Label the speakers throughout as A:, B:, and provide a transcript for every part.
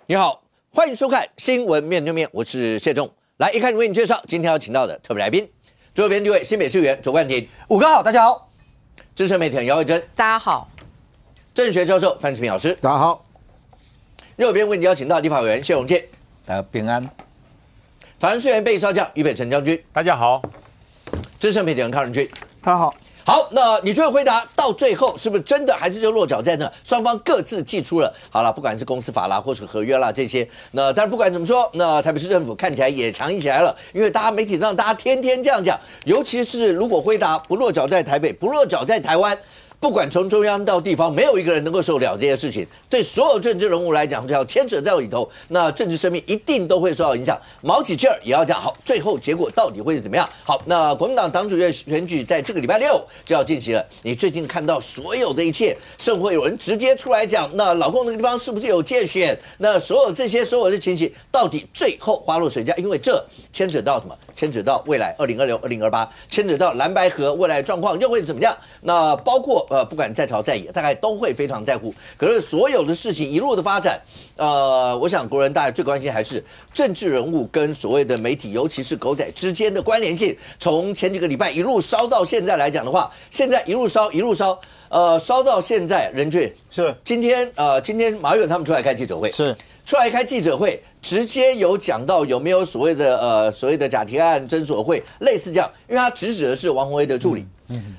A: 你好，欢迎收看《新闻面对面》，我是谢仲。来，一开始为你介绍今天要请到的特别来宾，左边第一位新北市议员卓冠廷，
B: 五哥好，大家好；
A: 资深媒体人姚慧珍，
C: 大家好；
A: 政治学教授范志平老师，
B: 大家好；
A: 右边为你邀请到立法委员谢荣健，
D: 大家平安；
A: 桃园市议员备少将于北辰将军，
E: 大家好；
A: 资深媒体人康仁君，
B: 大家好。
A: 好，那你最后回答到最后是不是真的还是就落脚在那？双方各自寄出了，好了，不管是公司法啦，或是合约啦这些，那但是不管怎么说，那台北市政府看起来也强硬起来了，因为大家媒体上大家天天这样讲，尤其是如果回答不落脚在台北，不落脚在台湾。不管从中央到地方，没有一个人能够受了这些事情。对所有政治人物来讲，只要牵扯在里头，那政治生命一定都会受到影响。毛起劲儿也要讲好，最后结果到底会是怎么样？好，那国民党党主任选举在这个礼拜6就要进行了。你最近看到所有的一切，甚会有人直接出来讲，那老共那个地方是不是有借选？那所有这些所有的情形，到底最后花落谁家？因为这牵扯到什么？牵扯到未来2026、2028，牵扯到蓝白合未来状况又会怎么样？那包括不管在朝在野，大概都会非常在乎。可是所有的事情一路的发展，我想国人大家最关心还是政治人物跟所谓的媒体，尤其是狗仔之间的关联性。从前几个礼拜一路烧到现在来讲的话，现在一路烧，烧到现在，任俊
B: 是
A: 今天马友他们出来开记者会，
B: 是
A: 出来开记者会，直接有讲到有没有所谓的假提案侦索会，类似这样，因为他直指的是王宏威的助理。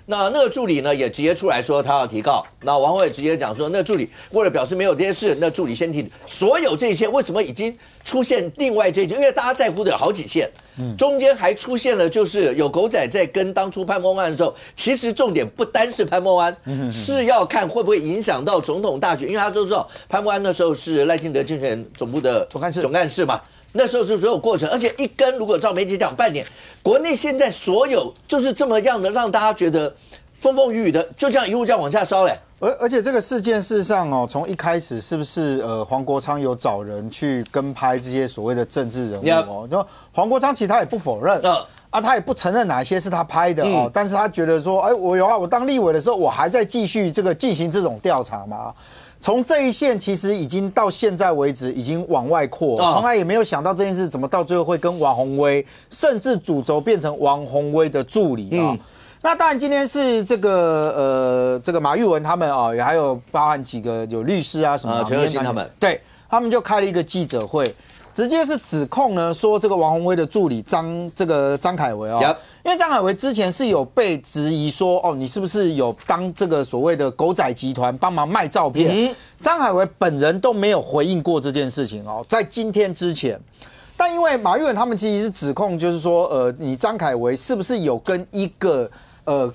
A: 那个助理呢也直接出来说他要提告，那王宏威直接讲说，那助理为了表示没有这些事，那助理先提。所有这些为什么已经出现另外这一件？因为大家在乎的有好几线，中间还出现了就是有狗仔在跟当初潘孟安的时候，其实重点不单是潘孟安，是要看会不会影响到总统大选，因为他都知道潘孟安那时候是赖清德竞选总部的总干事嘛。那时候是所有过程，而且一根如果照媒体讲半年，国内现在所有就是这么样的，让大家觉得风风雨雨的，就这样一路这样往下烧嘞。
B: 而且这个事件事实上哦，从一开始是不是黄国昌有找人去跟拍这些所谓的政治人物哦？就黄国昌其实他也不否认，他也不承认哪些是他拍的哦，但是他觉得说，我当立委的时候，我还在继续进行这种调查嘛。从这一线其实已经到现在为止已经往外扩，从来也没有想到这件事怎么到最后会跟王宏威，甚至主轴变成王宏威的助理啊。那当然今天是这个马玉文他们啊，也还有包含几个有律师啊什么
A: 陈和信他们，
B: 对他们就开了一个记者会，直接是指控呢说这个王宏威的助理张凯维啊。因为张凯维之前是有被质疑说，你是不是有当这个所谓的狗仔集团帮忙卖照片？张凯维本人都没有回应过这件事情哦，在今天之前。但因为马玉文他们其实是指控，就是说，你张凯维是不是有跟一个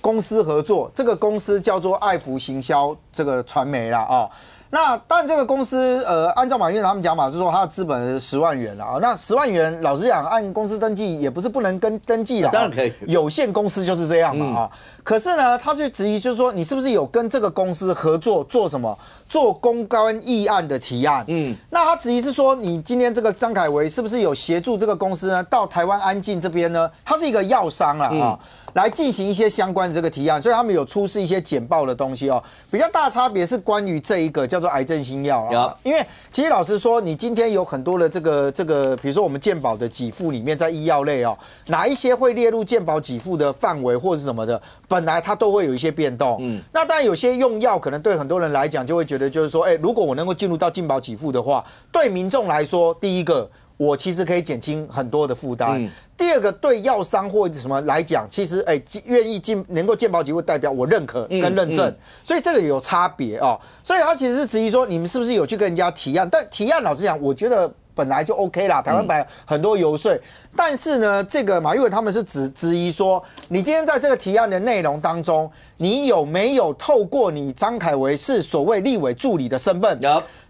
B: 公司合作？这个公司叫做爱福行销这个传媒啦啊。那当然，这个公司按照马云他们讲法是说，他的资本10万元啦。那10万元，老实讲，按公司登记也不是不能登记啦。
A: 当然可以，
B: 有限公司就是这样嘛啊。可是呢，他去质疑，就是说你是不是有跟这个公司合作做什么？做公关议案的提案。那他质疑是说，你今天这个张凯维是不是有协助这个公司呢？到台湾安进这边呢？他是一个药商啊。来进行一些相关的这个提案，所以他们有出示一些简报的东西哦。比较大差别是关于这一个叫做癌症新药啊，因为其实老实说，你今天有很多的这个，比如说我们健保的给付里面，在医药类哦，哪一些会列入健保给付的范围或是什么的，本来它都会有一些变动。那当然有些用药可能对很多人来讲就会觉得就是说，如果我能够进入到健保给付的话，对民众来说，第一个我其实可以减轻很多的负担。第二个，对药商或什么来讲，其实愿意能够健保给付，代表我认可跟认证，所以这个有差别哦。所以他其实是质疑说，你们是不是有去跟人家提案？但提案老实讲，我觉得本来就 OK 啦，台湾本来很多游说，但是呢，这个马玉文他们是质疑说，你今天在这个提案的内容当中，你有没有透过你张凯维是所谓立委助理的身份？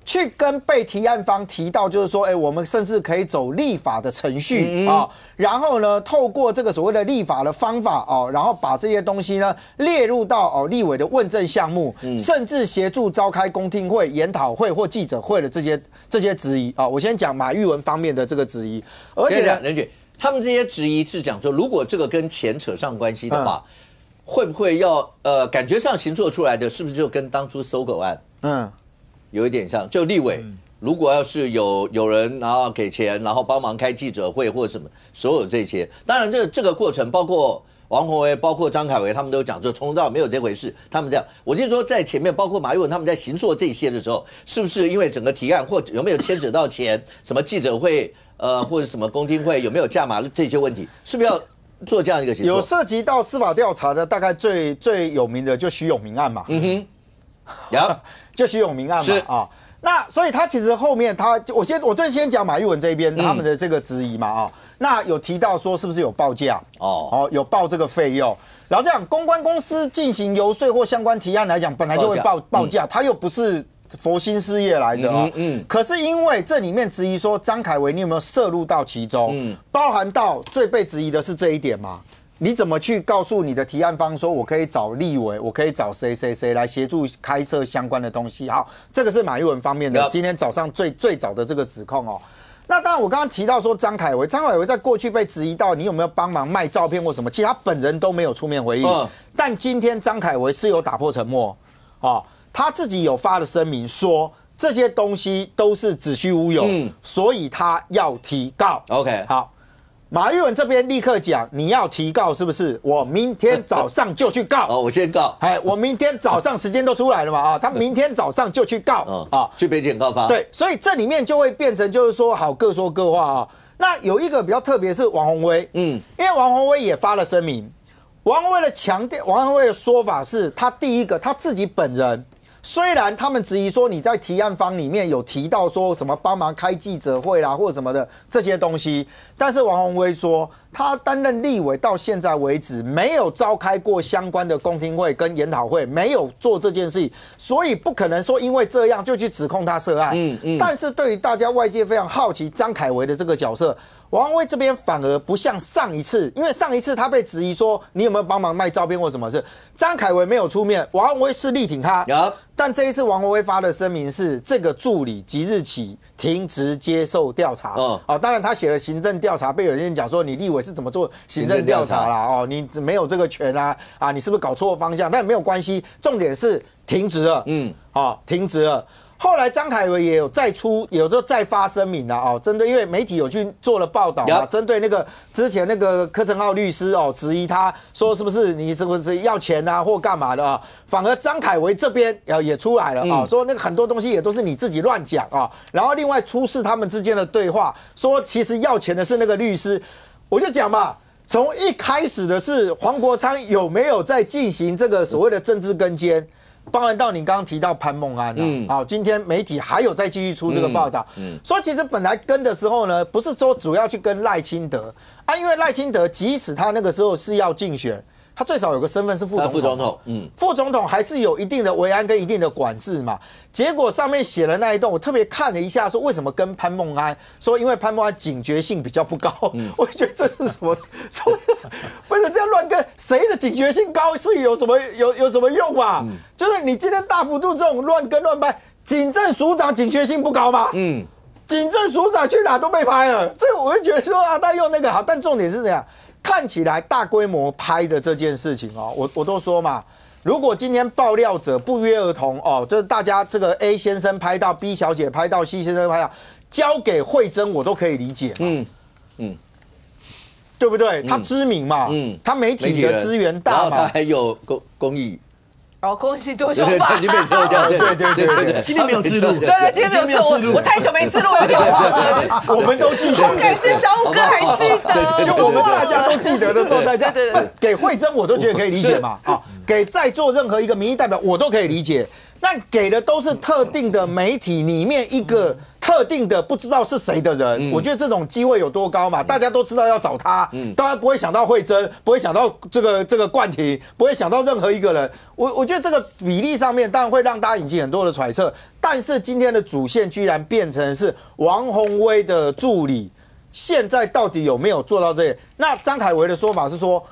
B: 去跟被提案方提到，就是说，我们甚至可以走立法的程序啊，然后呢，透过这个所谓的立法的方法然后把这些东西呢列入到立委的问政项目，甚至协助召开公听会、研讨会或记者会的这些质疑啊。我先讲马玉文方面的这个质疑，而且
A: 任俊，他们这些质疑是讲说，如果这个跟钱扯上关系的话，会不会要感觉上行做出来的，是不是就跟当初搜狗案有一点像，就立委如果要是有人然后给钱，然后帮忙开记者会或者什么，所有这些，当然这个过程包括王宏威、包括张凯维他们都讲，就从头到尾没有这回事。他们这样，我就说在前面，包括马玉文他们在行说这些的时候，是不是因为整个提案或者有没有牵扯到钱，什么记者会或者什么公听会有没有价码这些问题，是不是要做这样一个行说？
B: 有涉及到司法调查的，大概最有名的就徐永明案嘛。就徐永明案嘛啊。那所以他其实后面我最先讲马玉文这边他们的这个质疑嘛啊，那有提到说是不是有报价有报这个费用，然后这样公关公司进行游说或相关提案来讲，本来就会报价，他又不是佛心事业来着可是因为这里面质疑说张凯维你有没有涉入到其中，包含到最被质疑的是这一点嘛。你怎么去告诉你的提案方说，我可以找立委，我可以找谁来协助开设相关的东西？好，这个是马玉文方面的今天早上最早的这个指控那当然，我刚刚提到说张凯维在过去被质疑到你有没有帮忙卖照片或什么，其实他本人都没有出面回应。但今天张凯维是有打破沉默他自己有发了声明说这些东西都是子虚乌有，所以他要提告。
A: OK，
B: 好。马玉文这边立刻讲，你要提告是不是？我明天早上就去告。
A: 我先告。
B: 我明天早上时间都出来了嘛他明天早上就去告
A: 去北检告发。
B: 对，所以这里面就会变成就是说，好各说各话那有一个比较特别是王宏威，因为王宏威也发了声明，王宏威的说法是他第一个他自己本人。虽然他们质疑说你在提案方里面有提到说什么帮忙开记者会啦或者什么的这些东西，但是王宏威说他担任立委到现在为止没有召开过相关的公听会跟研讨会，没有做这件事情，所以不可能说因为这样就去指控他涉案。但是对于大家外界非常好奇张凯维的这个角色，王宏威这边反而不像上一次，因为上一次他被质疑说你有没有帮忙卖照片或什么事，张凯维没有出面，王宏威是力挺他。但这一次王宏威发的声明是这个助理即日起停职接受调查。当然他写了行政调查，被有人讲说你立委是怎么做行政调查啦？你没有这个权你是不是搞错方向？但没有关系，重点是停职了。停职了。后来张凯维也有再发声明了针对因为媒体有去做了报道嘛，针对那个之前那个柯承浩律师质疑他说是不是你是不是要钱或干嘛的反而张凯维这边也出来了说那个很多东西也都是你自己乱讲然后另外出示他们之间的对话，说其实要钱的是那个律师，我就讲嘛。从一开始的是黄国昌有没有在进行这个所谓的政治跟监，包含到你刚刚提到潘孟安今天媒体还有再继续出这个报道，说其实本来跟的时候呢，不是说主要去跟赖清德因为赖清德即使他那个时候是要竞选，他最少有个身份是副总统，副总统还是有一定的维安跟一定的管制嘛。结果上面写了那一段，我特别看了一下，说为什么跟潘孟安，说因为潘孟安警觉性比较不高，我觉得这是什么？不能这样乱跟，谁的警觉性高是有什么用嘛？就是你今天大幅度这种乱跟乱拍，警政署长警觉性不高吗？警政署长去哪都被拍了，所以我就觉得说他用那个好，但重点是这样。看起来大规模拍的这件事情我都说嘛，如果今天爆料者不约而同就是大家这个 A 先生拍到 B 小姐拍到 C 先生拍到，交给惠珍我都可以理解嘛，对不对？他知名嘛，他媒体的资源大嘛，
A: 然后他还有公益。
C: 恭喜多说话。
A: 你每次都这样，
B: 对，
D: 今天没有自录，
C: 对，今天没有自录，我太久没自录，有点忘了。
B: 我们都记得，
C: 好感谢小五哥还记得，
B: 就我们大家都记得的状态下，给惠珍我都觉得可以理解嘛，给在座任何一个民意代表我都可以理解，但给的都是特定的媒体里面一个特定的不知道是谁的人，我觉得这种机会有多高嘛？大家都知道要找他，当然不会想到惠珍，不会想到这个冠廷，不会想到任何一个人。我觉得这个比例上面当然会让大家引起很多的揣测，但是今天的主线居然变成是王宏威的助理，现在到底有没有做到这些？那张凯维的说法是说，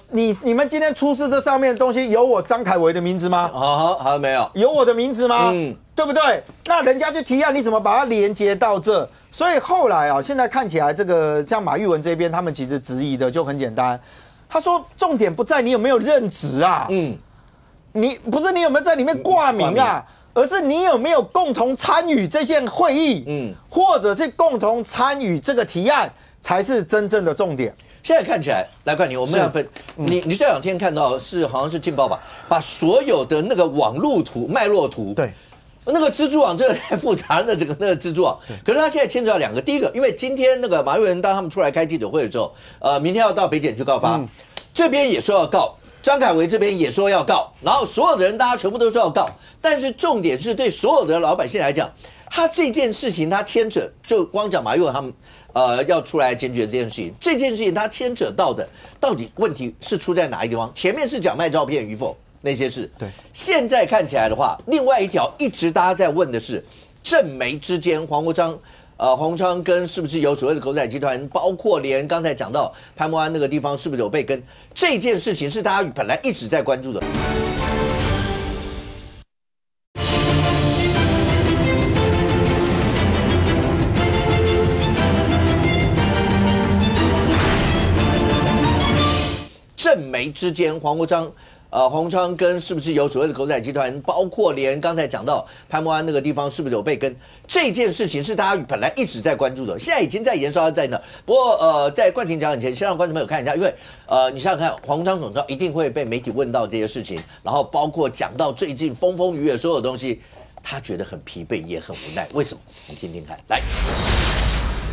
B: 你们今天出示这上面的东西有我张凯维的名字吗？
A: 好，没有。
B: 有我的名字吗？对不对？那人家去提案，你怎么把它连接到这？所以后来现在看起来这个像马玉文这边，他们其实质疑的就很简单，他说重点不在你有没有任职你不是你有没有在里面挂名而是你有没有共同参与这件会议，或者是共同参与这个提案，才是真正的重点。
A: 现在看起来，来冠廷，我们要分，你这两天看到好像是劲爆吧，把所有的那个网路图、脉络图，
B: 对，
A: 那个蜘蛛网真的太复杂了，整个那个蜘蛛网。可是他现在牵扯到两个，第一个，因为今天那个马玉文当他们出来开记者会的时候，明天要到北检去告发，这边也说要告。张凯维这边也说要告，然后所有的人大家全部都说要告，但是重点是对所有的老百姓来讲，他这件事情他牵扯，就光讲马玉文他们要出来检举这件事情，这件事情他牵扯到的到底问题是出在哪一个地方？前面是讲卖照片与否那些事，对，现在看起来的话，另外一条一直大家在问的是正媒之间黄国昌跟是不是有所谓的狗仔集团，包括连刚才讲到潘孟安那个地方是不是有被跟，这件事情是大家本来一直在关注的。正媒之间，黄国昌跟是不是有所谓的狗仔集团，包括连刚才讲到潘孟安那个地方是不是有被跟，这件事情是大家本来一直在关注的，现在已经在延烧在那。不过在冠廷讲以前，先让观众朋友看一下，因为你想想看，黄国昌总召一定会被媒体问到这些事情，然后包括讲到最近风风雨雨的所有东西，他觉得很疲惫，也很无奈。为什么？你听听看，来。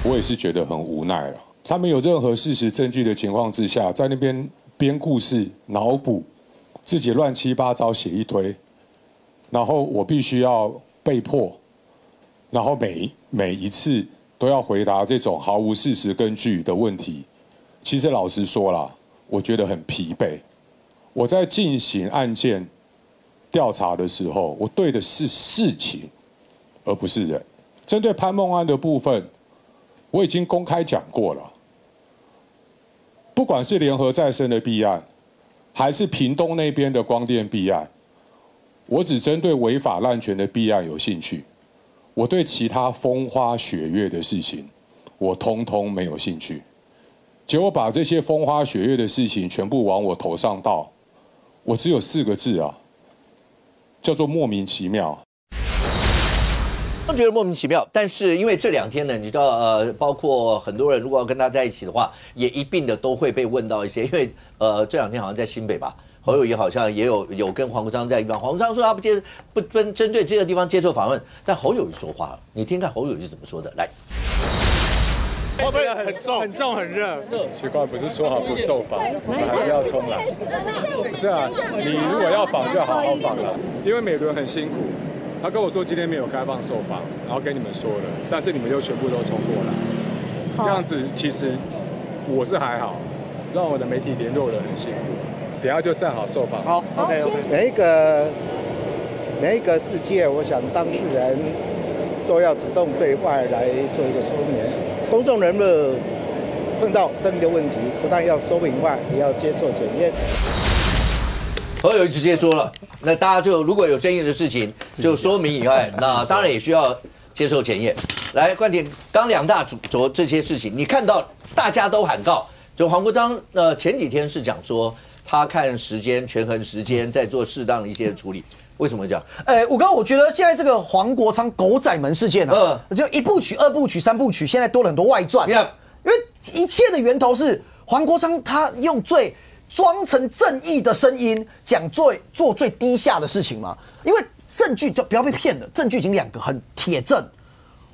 D: 我也是觉得很无奈了。他没有任何事实证据的情况之下，在那边编故事、脑补。自己乱七八糟写一堆，然后我必须要被迫，然后每一次都要回答这种毫无事实根据的问题。其实老实说啦，我觉得很疲惫。我在进行案件调查的时候，我对的是事情，而不是人。针对潘孟安的部分，我已经公开讲过了。不管是联合再生的弊案，还是屏东那边的光电弊案，我只针对违法滥权的弊案有兴趣，我对其他风花雪月的事情，我通通没有兴趣。结果把这些风花雪月的事情全部往我头上倒，我只有4个字啊，叫做莫名其妙。
A: 我觉得莫名其妙，但是因为这2天呢，你知道包括很多人如果要跟他在一起的话，也一并的都会被问到一些，因为这2天好像在新北吧，侯友宜好像也有跟黄国昌在一方，黄国昌说他不针对这个地方接受访问，但侯友宜说话了，你听看侯友宜怎么说的，来。
E: 会不会很重、很重、很热？
D: 奇怪，不是说好不受访，我们还是要冲来。不是啊，你如果要访就好好访了，因为美伦很辛苦。他跟我说今天没有开放受访，然后跟你们说了，但是你们又全部都冲过来，这样子其实我是还好，让我的媒体联络人很辛苦。等下就站好受访。
E: 好 ，OK。
F: 每一个事件，我想当事人都要主动对外来做一个说明。公众人物碰到争议的问题，不但要说明外，也要接受检验。
A: 侯友宜直接说了，那大家就如果有争议的事情，就说明以外，那当然也需要接受检验。来，冠廷，刚2大主这些事情，你看到大家都喊告，就黄国昌前几天是讲说他看时间、权衡时间，在做适当的一些处理。为什么会这样？
G: 武哥，我觉得现在这个黄国昌狗仔门事件啊，就1部曲、2部曲、3部曲，现在多了很多外传。因为一切的源头是黄国昌他用最装成正义的声音讲做最低下的事情嘛。因为证据就不要被骗了，证据已经2个很铁证。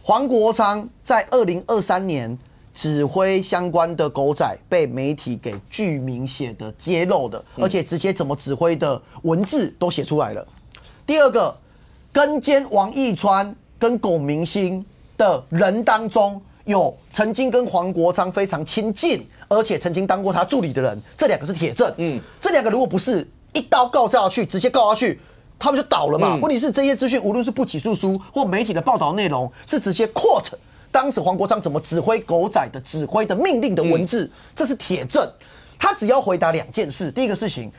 G: 黄国昌在2023年指挥相关的狗仔被媒体给具名写的揭露的，而且直接怎么指挥的文字都写出来了。第2个，跟监王义川跟龚明鑫的人当中，有曾经跟黄国昌非常亲近，而且曾经当过他助理的人，这2个是铁证。这2个如果不是一刀告下去，直接告下去，他们就倒了嘛。问题是这些资讯，无论是不起诉书或媒体的报道内容，是直接 quote 当时黄国昌怎么指挥狗仔的指挥的命令的文字，这是铁证。他只要回答2件事，第一个事情，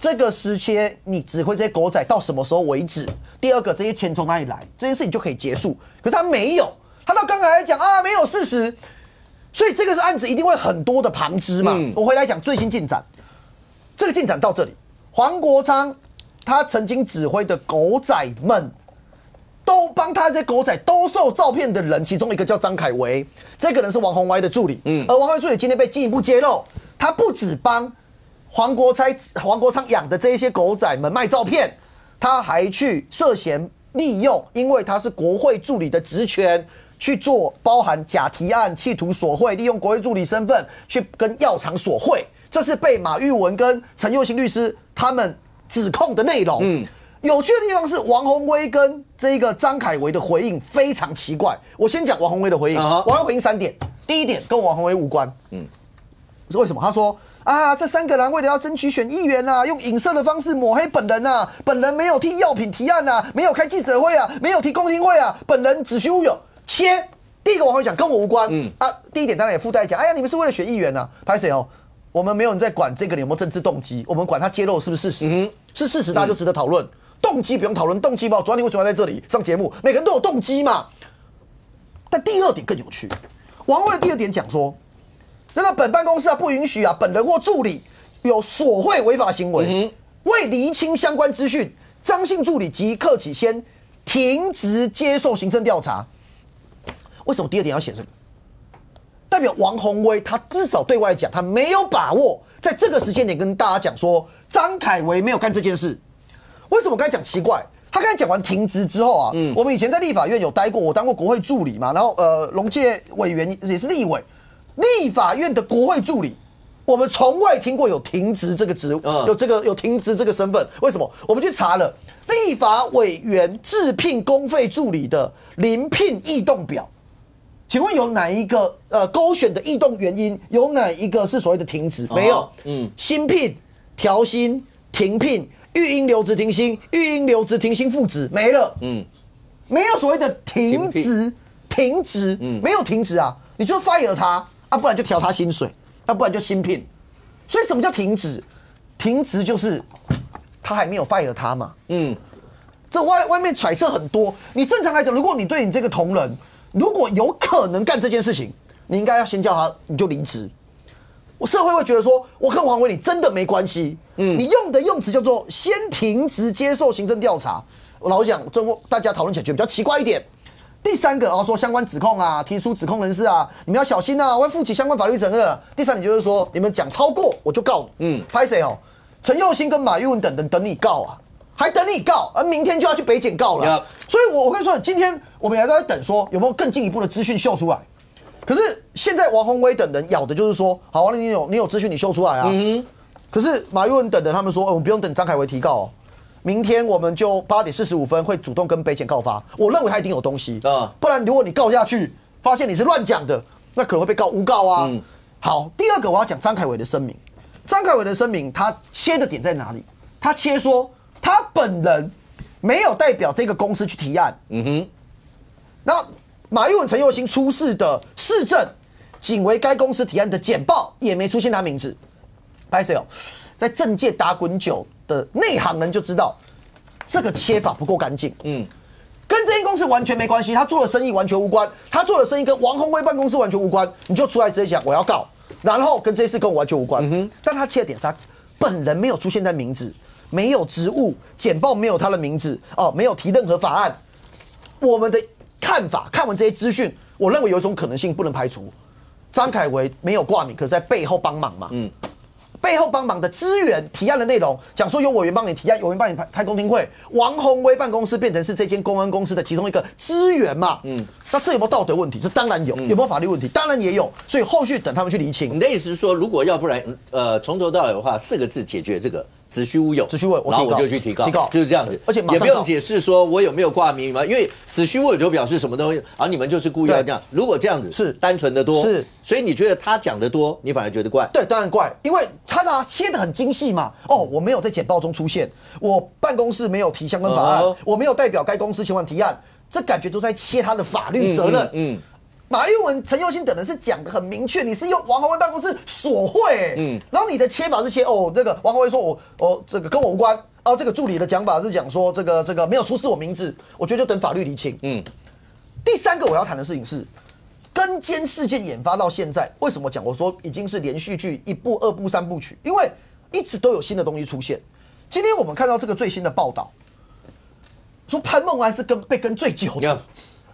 G: 这个时期你指挥这些狗仔到什么时候为止？第2个，这些钱从哪里来？这件事情就可以结束。可是他没有，他到刚才来讲啊，没有事实，所以这个案子一定会很多的旁支嘛。我回来讲最新进展，这个进展到这里，黄国昌他曾经指挥的狗仔们都帮他这些狗仔兜售照片的人，其中一个叫张凯维，这个人是王宏威的助理。而王宏威助理今天被进一步揭露，他不只帮黄国昌养的这一些狗仔们卖照片，他还去涉嫌利用，因为他是国会助理的职权。去做包含假提案、企图索贿、利用国会助理身份去跟药厂索贿，这是被马玉文跟陈佑兴律师他们指控的内容。有趣的地方是王宏威跟这个张凯维的回应非常奇怪。我先讲王宏威的回应，王宏威回应3点。第一点跟王宏威无关，是为什么？他说啊，这3个人为了要争取选议员啊，用影射的方式抹黑本人啊，本人没有替药品提案啊，没有开记者会啊，没有提公听会啊，本人子虚乌有。切，第一个王宏威讲跟我无关，第一点当然也附带讲，哎呀，你们是为了选议员啊，拍谁哦？我们没有人在管这个人有没有政治动机，我们管他揭露是不是事实，是事实大家就值得讨论，动机不用讨论，动机吧，昨天你为什么要在这里上节目？每个人都有动机嘛。但第二点更有趣，王宏威的第二点讲说，这个本办公室啊不允许啊本人或助理有索贿违法行为，为厘清相关资讯，张姓助理即刻起先停职接受行政调查。为什么第二点要写这个？代表王宏威他至少对外讲，他没有把握在这个时间点跟大家讲说张凯维没有干这件事。为什么刚才讲奇怪？他刚才讲完停职之后啊，我们以前在立法院有待过，我当过国会助理嘛，然后农界委员也是立委，立法院的国会助理，我们从未听过有停职这个职务，有停职这个身份。为什么？我们去查了立法委员制聘公费助理的遴聘异动表。请问有哪一个勾选的异动原因？有哪一个是所谓的停职？没有。新聘、调薪、停聘、育婴留职停薪、育婴留职停薪复职没了。没有所谓的停职，没有停职啊，你就 fire 他啊，不然就调他薪水，啊，不然就新聘。所以什么叫停职？停职就是他还没有 fire 他嘛。这外面揣测很多。你正常来讲，如果你对你这个同仁，如果有可能干这件事情，你应该要先叫他，你就离职。社会会觉得说，我跟王伟你真的没关系。你用的用词叫做先停职接受行政调查。我老实讲，这大家讨论起来觉得比较奇怪一点。第三个，说相关指控啊，提出指控人士啊，你们要小心啊，我会负起相关法律责任。第三点就是说，你们讲超过我就告你。拍谁哦？陈佑兴跟马玉文等你告啊。还等你告，而明天就要去北检告了。所以我跟你说，今天我们也在等说有没有更进一步的资讯秀出来。可是现在王宏威等人咬的就是说，好啊，你有资讯你秀出来啊。可是马玉文等人他们说，我们不用等张凯维提告哦，明天我们就8点45分会主动跟北检告发。我认为他一定有东西不然如果你告下去，发现你是乱讲的，那可能会被告诬告啊。好，第二个我要讲张凯维的声明。张凯维的声明，他切的点在哪里？他切说，他本人没有代表这个公司去提案。那马玉文、陈佑兴出示的市政仅为该公司提案的简报也没出现他名字。拍谁哦？在政界打滚久的内行人就知道，这个切法不够干净。跟这间公司完全没关系，他做的生意完全无关，他做的生意跟王宏威办公室完全无关，你就出来直接讲我要告，然后跟这些事跟我完全无关。但他切的点是他本人没有出现在名字。没有职务，简报没有他的名字，没有提任何法案。我们的看法，看完这些资讯，我认为有一种可能性不能排除，张凯维没有挂名，可是在背后帮忙嘛。背后帮忙的资源提案的内容，讲说有委员帮你提案，有委员帮你开公听会，王宏威办公室变成是这间公安公司的其中一个资源嘛。那这有没有道德问题？这当然有。有没有法律问题？当然也有。所以后续等他们去厘清。
A: 你的意思是说，如果要不然从头到尾的话，4个字解决这个。子虚乌有，然后我就去提告，就是这样子，
G: 而且
A: 也不用解释说我有没有挂名嘛，因为子虚乌有就表示什么东西，而你们就是故意要这样。如果这样子
G: 是
A: 单纯的多，
G: 是，
A: 所以你觉得他讲的多，你反而觉得怪？
G: 对，当然怪，因为他切得很精细嘛。我没有在简报中出现，我办公室没有提相关法案，我没有代表该公司前往提案，这感觉都在切他的法律责任。马玉文、陈佑兴等人是讲得很明确，你是用王宏威办公室索贿，然后你的切法是切这个王宏威说我这个跟我无关，这个助理的讲法是讲说这个没有出示我名字，我觉得就等法律厘清。第三个我要谈的事情是，跟监事件研发到现在，为什么讲我说已经是连续剧1部、2部、3部曲？因为一直都有新的东西出现。今天我们看到这个最新的报道，说潘孟安是被跟最久的。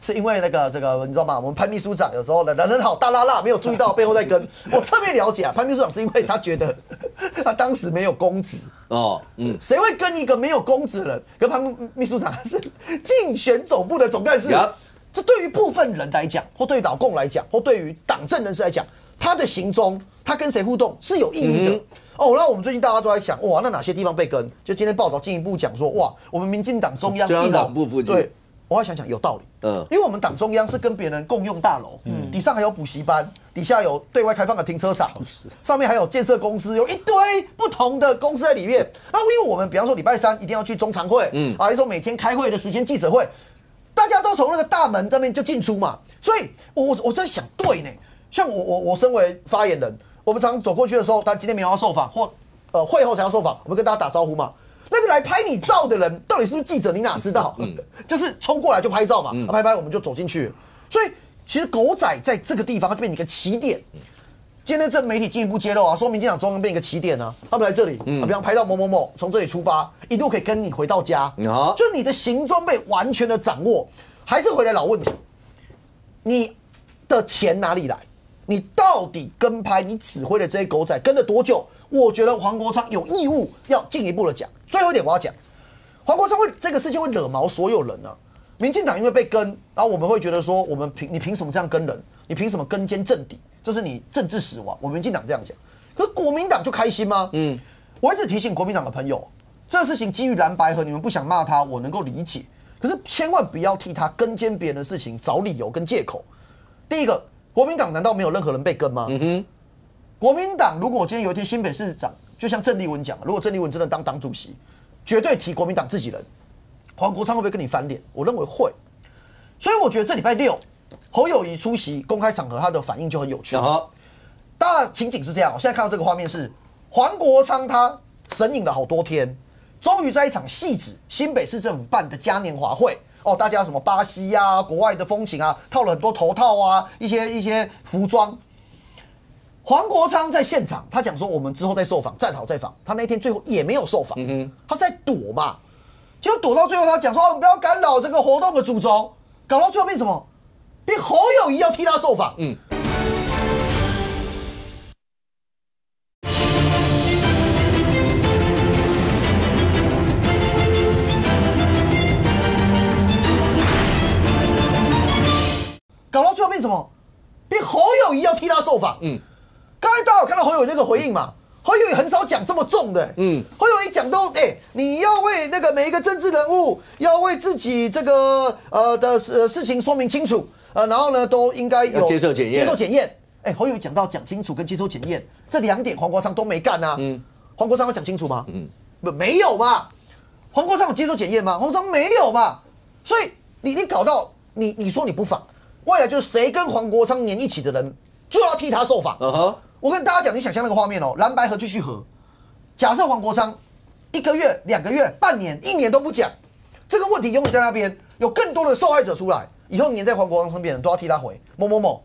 G: 是因为这个你知道吗？我们潘秘书长有时候人很好，大拉拉没有注意到背后在跟。我侧面了解啊，潘秘书长是因为他觉得他当时没有公职谁会跟一个没有公职的人？跟潘秘书长是竞选总部的总干事，这对于部分人来讲，或对于老共来讲，或对于党政人士来讲，他的行踪，他跟谁互动是有意义的。那我们最近大家都在想，哇，那哪些地方被跟？就今天报道进一步讲说，哇，我们民进党中央
A: 党部附近，
G: 对。我要想想有道理，因为我们党中央是跟别人共用大楼，底上还有补习班，底下有对外开放的停车场，上面还有建设公司，有一堆不同的公司在里面。那因为我们比方说礼拜三一定要去中常会，还是说每天开会的时间记者会，大家都从那个大门这边就进出嘛，所以我在想，对呢，像我身为发言人，我们常走过去的时候，他今天没有要受访，或会后才要受访，我们跟大家打招呼嘛。那个来拍你照的人到底是不是记者？你哪知道？就是冲过来就拍照嘛，拍我们就走进去了。所以其实狗仔在这个地方它就变成一个起点。今天这媒体进一步揭露说民进党中央变一个起点啊，他们来这里，比方拍到某某某从这里出发，一路可以跟你回到家，就你的行踪被完全的掌握。还是回来老问题，你的钱哪里来？你到底跟拍你指挥的这些狗仔跟了多久？我觉得黄国昌有义务要进一步的讲。最后一点我要讲，黄国昌这个事情会惹毛所有人啊。民进党因为被跟，然后我们会觉得说，你凭什么这样跟人？你凭什么跟监政敌？这是你政治死亡。我们民进党这样讲，可是国民党就开心吗？我一直提醒国民党的朋友，这个事情基于蓝白合，你们不想骂他，我能够理解。可是千万不要替他跟监别人的事情找理由跟借口。第一个，国民党难道没有任何人被跟吗？国民党如果今天有一天新北市长，就像郑丽文讲，如果郑丽文真的当党主席，绝对提国民党自己人。黄国昌会不会跟你翻脸？我认为会。所以我觉得这礼拜六侯友宜出席公开场合，他的反应就很有趣。当然情景是这样，我现在看到这个画面是黄国昌他神隐了好多天，终于在一场戏子新北市政府办的嘉年华会。大家什么巴西啊、国外的风情啊，套了很多头套啊，一些服装。黄国昌在现场，他讲说我们之后再受访，站好再访。他那天最后也没有受访，他是在躲嘛。结果躲到最后，他讲说不要干扰这个活动的主轴，搞到最后变什么？变侯友宜要替他受访。搞到最后变什么？变侯友宜要替他受访。刚才大家有看到侯友宜那个回应嘛？侯友宜很少讲这么重的。侯友宜讲都你要为那个每一个政治人物要为自己这个事情说明清楚，然后呢都应该有
A: 接受检验。
G: 侯友宜讲到讲清楚跟接受检验这2点，黄国昌都没干啊。黄国昌有讲清楚吗？没有嘛。黄国昌有接受检验吗？黄国昌没有嘛。所以你搞到你说你不访。未来就是谁跟黄国昌黏一起的人，就要替他受访。我跟大家讲，你想象那个画面蓝白合继续合，假设黄国昌1个月、2个月、半年、1年都不讲，这个问题永远在那边，有更多的受害者出来，以后黏在黄国昌身边的人都要替他回某某某。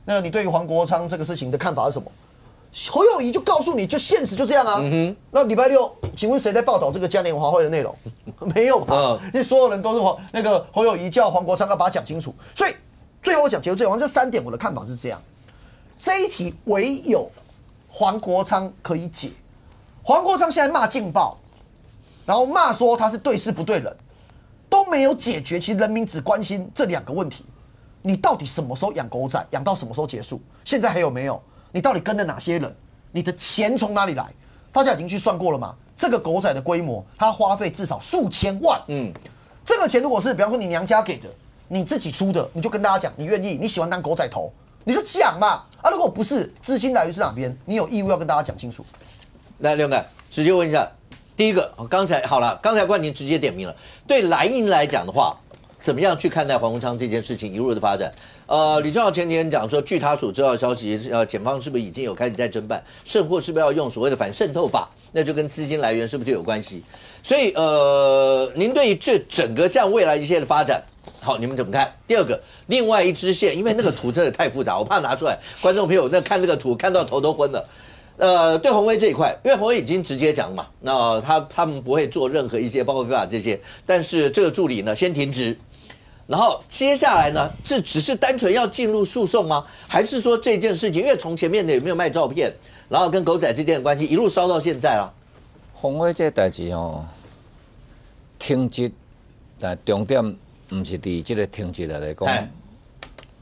G: 那你对于黄国昌这个事情的看法是什么？侯友宜就告诉你，就现实就这样啊。那礼拜六，请问谁在报道这个嘉年华会的内容？没有吧？因为所有人都是那个侯友宜叫黄国昌要把它讲清楚，所以。最后我讲结论，最后这3点我的看法是这样：这一题唯有黄国昌可以解。黄国昌现在骂劲爆，然后骂说他是对事不对人，都没有解决。其实人民只关心这2个问题：你到底什么时候养狗仔，养到什么时候结束？现在还有没有？你到底跟了哪些人？你的钱从哪里来？大家已经去算过了吗？这个狗仔的规模，它花费至少数千万。这个钱如果是比方说你娘家给的。你自己出的，你就跟大家讲，你愿意，你喜欢当狗仔头，你就讲嘛。如果不是，资金来源是哪边，你有义务要跟大家讲清楚。
A: 来，刘凯直接问一下，第一个，刚才冠廷直接点名了，对蓝营来讲的话，怎么样去看待黄国昌这件事情一路的发展？李正浩前天讲说，据他所知道的消息，检方是不是已经有开始在侦办，甚或是不是要用所谓的反渗透法？那就跟资金来源是不是就有关系？所以您对于这整个像未来一些的发展？好，你们怎么看？第二个，另外一支线，因为那个图真的太复杂，我怕拿出来，观众朋友那看这个图看到头都昏了。对宏威这一块，因为宏威已经直接讲嘛，那他们不会做任何一些包括非法这些，但是这个助理呢先停职，然后接下来呢，这只是单纯要进入诉讼吗？还是说这件事情，因为从前面的有没有卖照片，然后跟狗仔之间的关系一路烧到现在了？
H: 宏威这代志哦，停职，但重点不是伫这个停职来讲，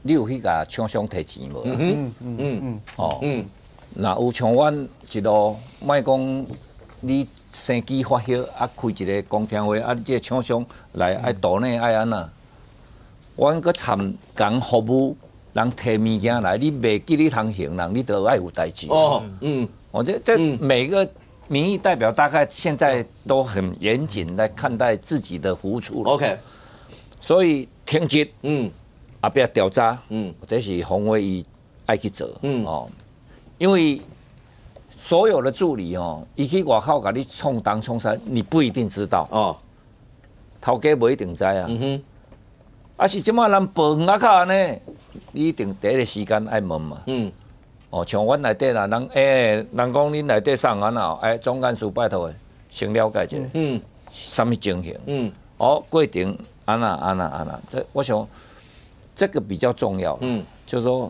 H: 你有去甲厂商提钱无？那有像阮一路，莫讲你生机发烧啊，开一个公听会啊，这厂商来爱岛内爱安那，阮搁参讲服务，人提物件来，你袂记你通行人，你都爱有代志。我这每个民意代表大概现在都很严谨来看待自己的服务处。
A: OK，
H: 所以停职，后壁调查，这是宏威伊爱去做，因为所有的助理哦，伊去外口甲你冲东冲西，你不一定知道哦，头家不一定知啊，啊是即马咱报远口安尼，你一定第一个时间爱问嘛，像阮内底啦，人人讲恁内底上安啦，总干事拜托先了解一下，什么情形，过程安那，这我想这个比较重要，就是说。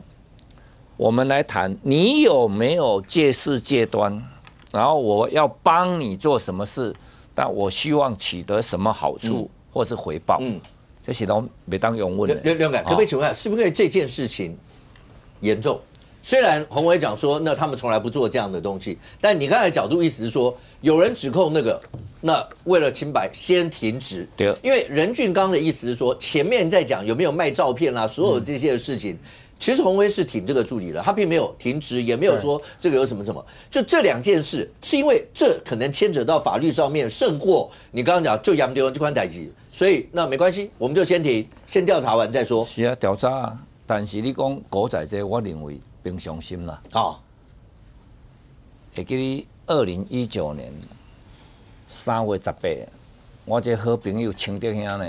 H: 我们来谈，你有没有借势借端？然后我要帮你做什么事，但我希望取得什么好处或是回报？这些都没当用问的。
A: 刘感，可不可以请问，是不是这件事情严重？虽然宏威讲说，那他们从来不做这样的东西，但你刚才的角度意思是说，有人指控那个，那为了清白先停职。
H: 对，
A: 因为任俊刚的意思是说，前面在讲有没有卖照片啦，所有这些的事情。其实宏威是挺这个助理的，他并没有停职，也没有说这个有什么，就这两件事，是因为这可能牵扯到法律上面，胜过你刚刚讲就杨丢这款代志，所以那没关系，我们就先停，先调查完再说。
H: 是啊，调查啊，但是你讲狗仔这，我认为平常心啦。会记你2019年3月18日，我这好朋友清德兄呢，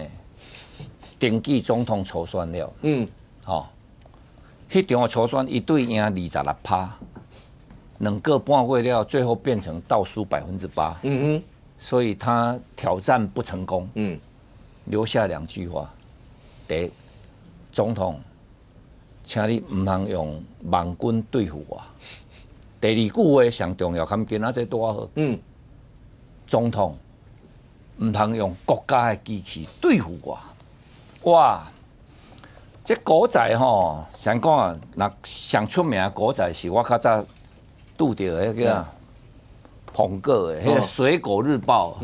H: 登记总统初选了。迄场初选一对赢26%，2个半月了，最后变成倒数8%。所以他挑战不成功。留下2句话：第一，总统，请你唔通用网军对付我；第二句话上重要，看今仔这多好。总统唔通用国家的机器对付我。哇！这狗仔吼，想讲啊，那上出名的狗仔是我较早拄到迄个捧个的，迄个《水果日报》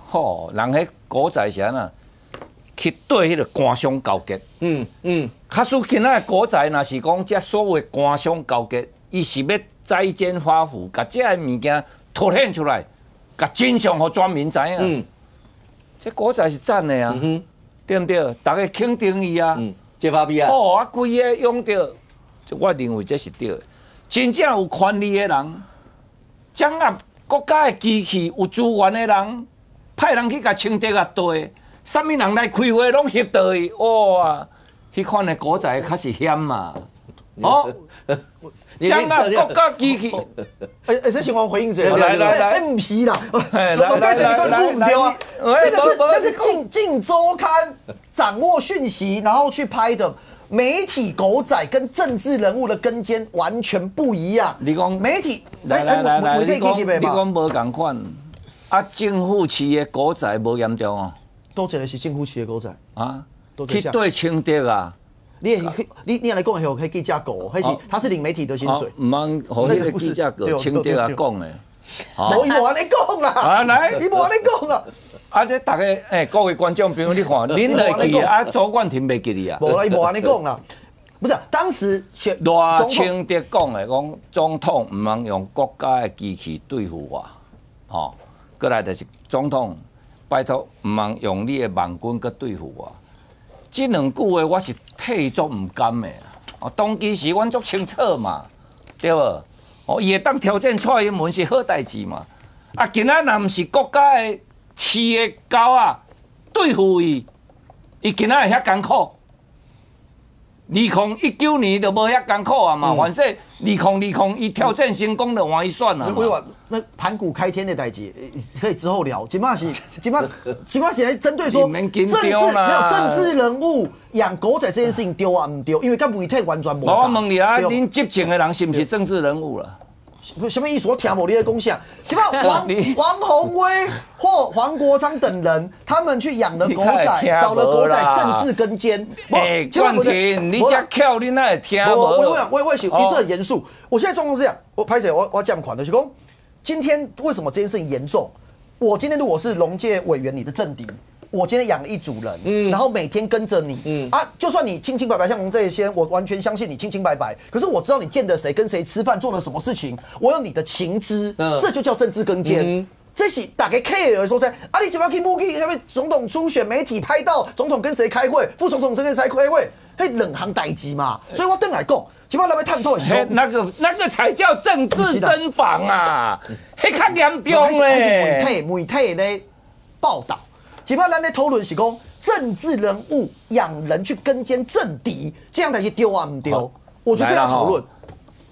H: 吼，人迄狗仔是安那去对迄个官商勾结。假使今仔狗仔若是讲这所谓官商勾结，伊是要摘奸发福，把这个物件凸显出来，把真相互全民知影。这狗仔是赞的啊，对不对？大家肯定伊啊。
A: 揭发弊案。
H: 规个用着，我认为这是对的。真正有权利的人，掌握国家的机器、有资源的人，派人去甲清德啊对，啥物人来开会拢翕到伊，哇！迄款的古仔较是险嘛，掌握国家机器。
G: 这情况回应谁？
H: 来，
G: 不是啦，怎么变成你根本不对啊？那是镜周刊掌握讯息，然后去拍的。媒体狗仔跟政治人物的跟监完全不一样。
H: 你讲
G: 媒体，
H: 来，你讲无同款。啊，政府市的狗仔无严重哦。
G: 都真的是政府市的狗仔
H: 啊，去对清德啊。
G: 你来讲的，可以记者狗，还是他是领媒体的薪水？
H: 唔通和迄个记者狗清德啊讲的。
G: 无伊无安尼讲啦。啊来，伊无安尼讲啦。
H: 啊！这大家各位观众朋友，你看，恁会记啊？周冠廷袂记你啊？
G: 无啦，伊无安尼讲啦。不是，当时
H: 赖清德讲的，讲总统唔通用国家的机器对付我，过来就是总统，拜托唔通用你的网军去对付我。这2句话我是替足唔甘的。当其时阮足清楚嘛，对无？伊会当挑战蔡英文是好代志嘛。啊，今仔若唔是国家的市的狗啊，对付伊，伊今仔会遐艰苦。2019年就无遐艰苦啊嘛，反正2020伊挑战成功就换伊算了。
G: 我话那盘古开天的代志可以之后聊，起码现在针对说没有政治人物养狗仔这件事情丢啊唔丢，因为跟媒体完全无。
H: 我问你啊，恁执政的人是不是政治人物了？
G: 什么意思？我听无你的功效。起码王宏威或黄国昌等人，他们去养了狗仔，找了狗仔政治跟监。
H: 冠廷，你这巧，你哪会听无？
G: 我是，你这很严肃。我现在状况是这样，我拍谁？我要这样款的，是讲今天为什么这件事情严重？我今天如果是农界委员，你的政敌。我今天养了一组人，然后每天跟着你，就算你清清白白，像我们这些，我完全相信你清清白白。可是我知道你见的谁，跟谁吃饭，做了什么事情，我有你的情资，这就叫政治跟监。这是大家 care 说在你怎么去目去，因为总统初选媒体拍到总统跟谁开会，副总统跟谁开会，迄两行代志嘛。所以我等来讲，起码咱要探讨的是
H: 那个才叫政治侦防啊，迄较严重嘞。
G: 媒体咧报道。起码咱在讨论是讲政治人物养人去跟监政敌，这样才是丢啊唔丢？我觉得这要讨论。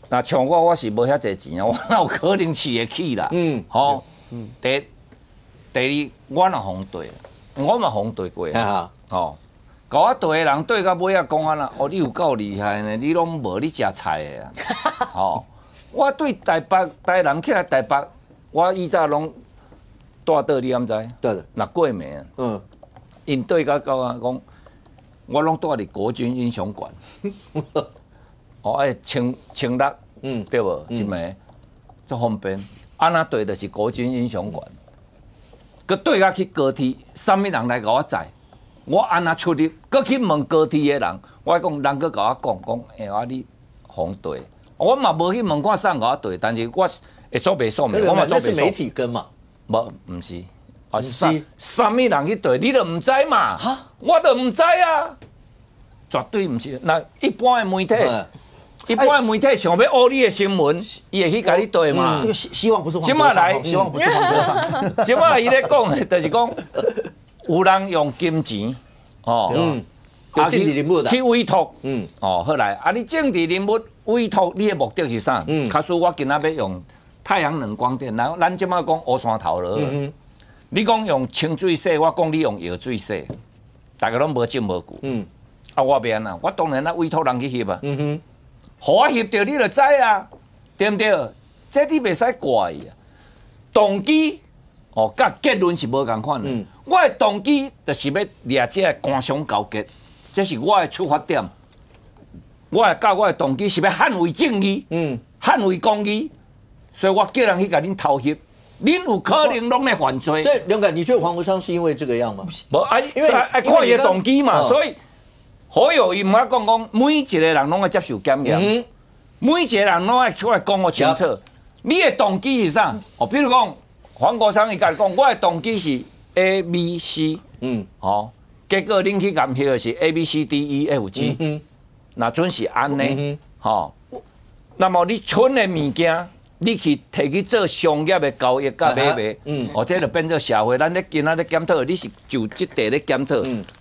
H: 那像我是无遐济钱啊，我哪有可能饲得起啦？第二，我若红对，我嘛红对过啊。甲我对的人对到尾啊讲啊啦，你有够厉害呢，你拢无你食菜的啊。我对台人起来台北，我以前拢。大道你敢知？对，那过暝因对甲讲啊，讲我拢住伫国军英雄馆，清乐，对无？一暝足方便，安那对就是国军英雄馆，佮对甲去高铁，啥物人来甲我载？我安那出入，佮去问高铁的人，我讲人佮甲我讲，你红对，我嘛无去问看啥甲我对，但是我会做袂爽的，我嘛做袂爽。
A: 那是媒体跟嘛。
H: 唔是，啥物人去对，你都唔知嘛？我都唔知啊，绝对唔是。那一般的媒体想要挖你的新闻，伊会去甲你对嘛？
G: 希望不是黄国昌，希望不是黄国昌。
H: 即摆伊咧讲的，就是讲有人用金钱，
A: 政治人物
H: 去委托，好来，你政治人物委托你的目的是啥？假使我今仔要用。太阳能光电，然后咱即摆讲乌山头了。你讲用清水洗，我讲你用药水洗，大家拢无证无据。我变啊，我当然委托人去翕啊。互我翕到你就知啊，对不对？这你袂使怪伊啊。动机甲结论是无共款的。我的动机就是要掠这个官商勾结，这是我的出发点。我的动机是要捍卫正义，捍卫公义。所以我叫人去甲恁偷翕，恁有可能拢在犯罪。
A: 所以梁凯，你觉得黄国昌是因为这个样吗？
H: 无因为看伊的动机嘛。所以好友伊毋爱讲，每一个人拢爱接受检验，每一个人拢爱出来讲我清楚。你的动机是啥？比如讲黄国昌伊甲你讲，我的动机是 A、B、C， 结果恁去验翕的是 A、B、C、D、E、F、G， 那准是安尼，那么你蠢的物件。你去摕去做商业的交易甲买卖，这就变做社会。咱咧今仔咧检讨，你是就这地咧检讨，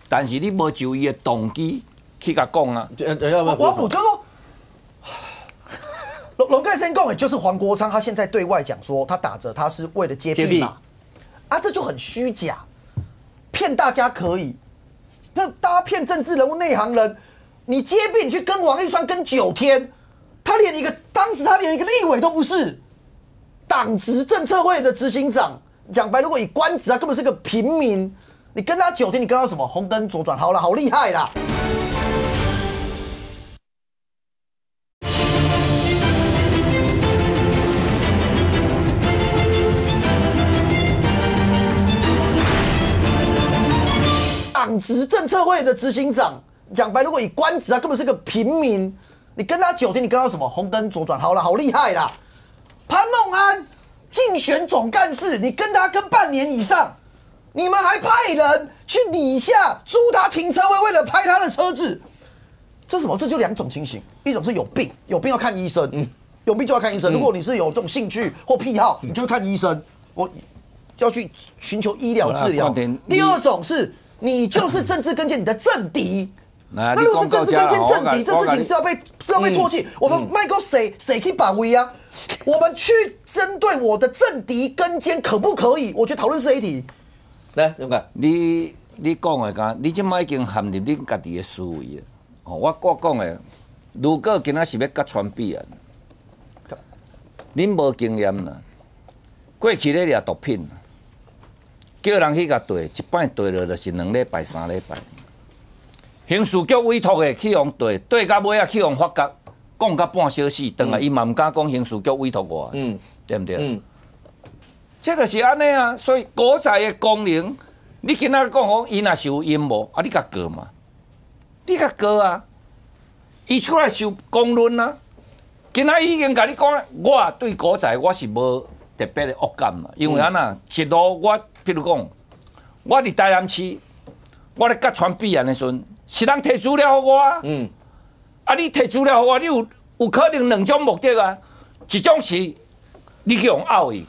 H: 但是你无就伊的动机去甲讲啊。
G: 我就说，龙盖先讲的就是黄国昌，他现在对外讲说他打着他是为了揭弊嘛，这就很虚假，骗大家可以，那大家骗政治人物内行人，你揭弊你去跟王一川跟9天。当时他连一个立委都不是，党职政策会的执行长。讲白，如果以官职，他根本是个平民。你跟他9天，你跟他什么红灯左转？好了，好厉害啦！党职政策会的执行长。讲白，如果以官职，他根本是个平民。你跟他9天，你跟他什么红灯左转？好了，好厉害啦！潘孟安竞选总干事，你跟他跟半年以上，你们还派人去底下租他停车位，为了拍他的车子，这什么？这就2种情形，一种是有病，有病要看医生，有病就要看医生。如果你是有这种兴趣或癖好，你就看医生，我要去寻求医疗治疗。第二种是你就是政治跟监，你的政敌。
H: 那
G: 如果是政治跟签政敌，这事情是要被唾弃。我们卖够谁去把威啊？我们去针对我的政敌跟监可不可以？我觉得讨论是这一题。
A: 来，勇敢，
H: 你讲的讲，你即摆已经陷入恁家己的思维啊！我讲的，如果今仔是要甲传币啊，恁无经验啦，过去咧掠毒品，叫人去甲对，一摆对落就是2礼拜、3礼拜。刑事局委托的去互对到尾啊去互法局。讲到半小时，当然伊嘛唔敢讲刑事局委托我，对不对？这就是安尼啊，所以古早的功能，你今仔讲讲伊若是有阴谋，啊，你甲告嘛？你甲告啊？伊出来受公论啊？今仔已经甲你讲，我对古早我是无特别的恶感嘛，因为安那一路我，譬如讲，我伫台南市，我咧甲传币案的时阵，是人摕资料给我啊。啊！你提资料我，你有可能2种目的啊。一种是你去用拗伊，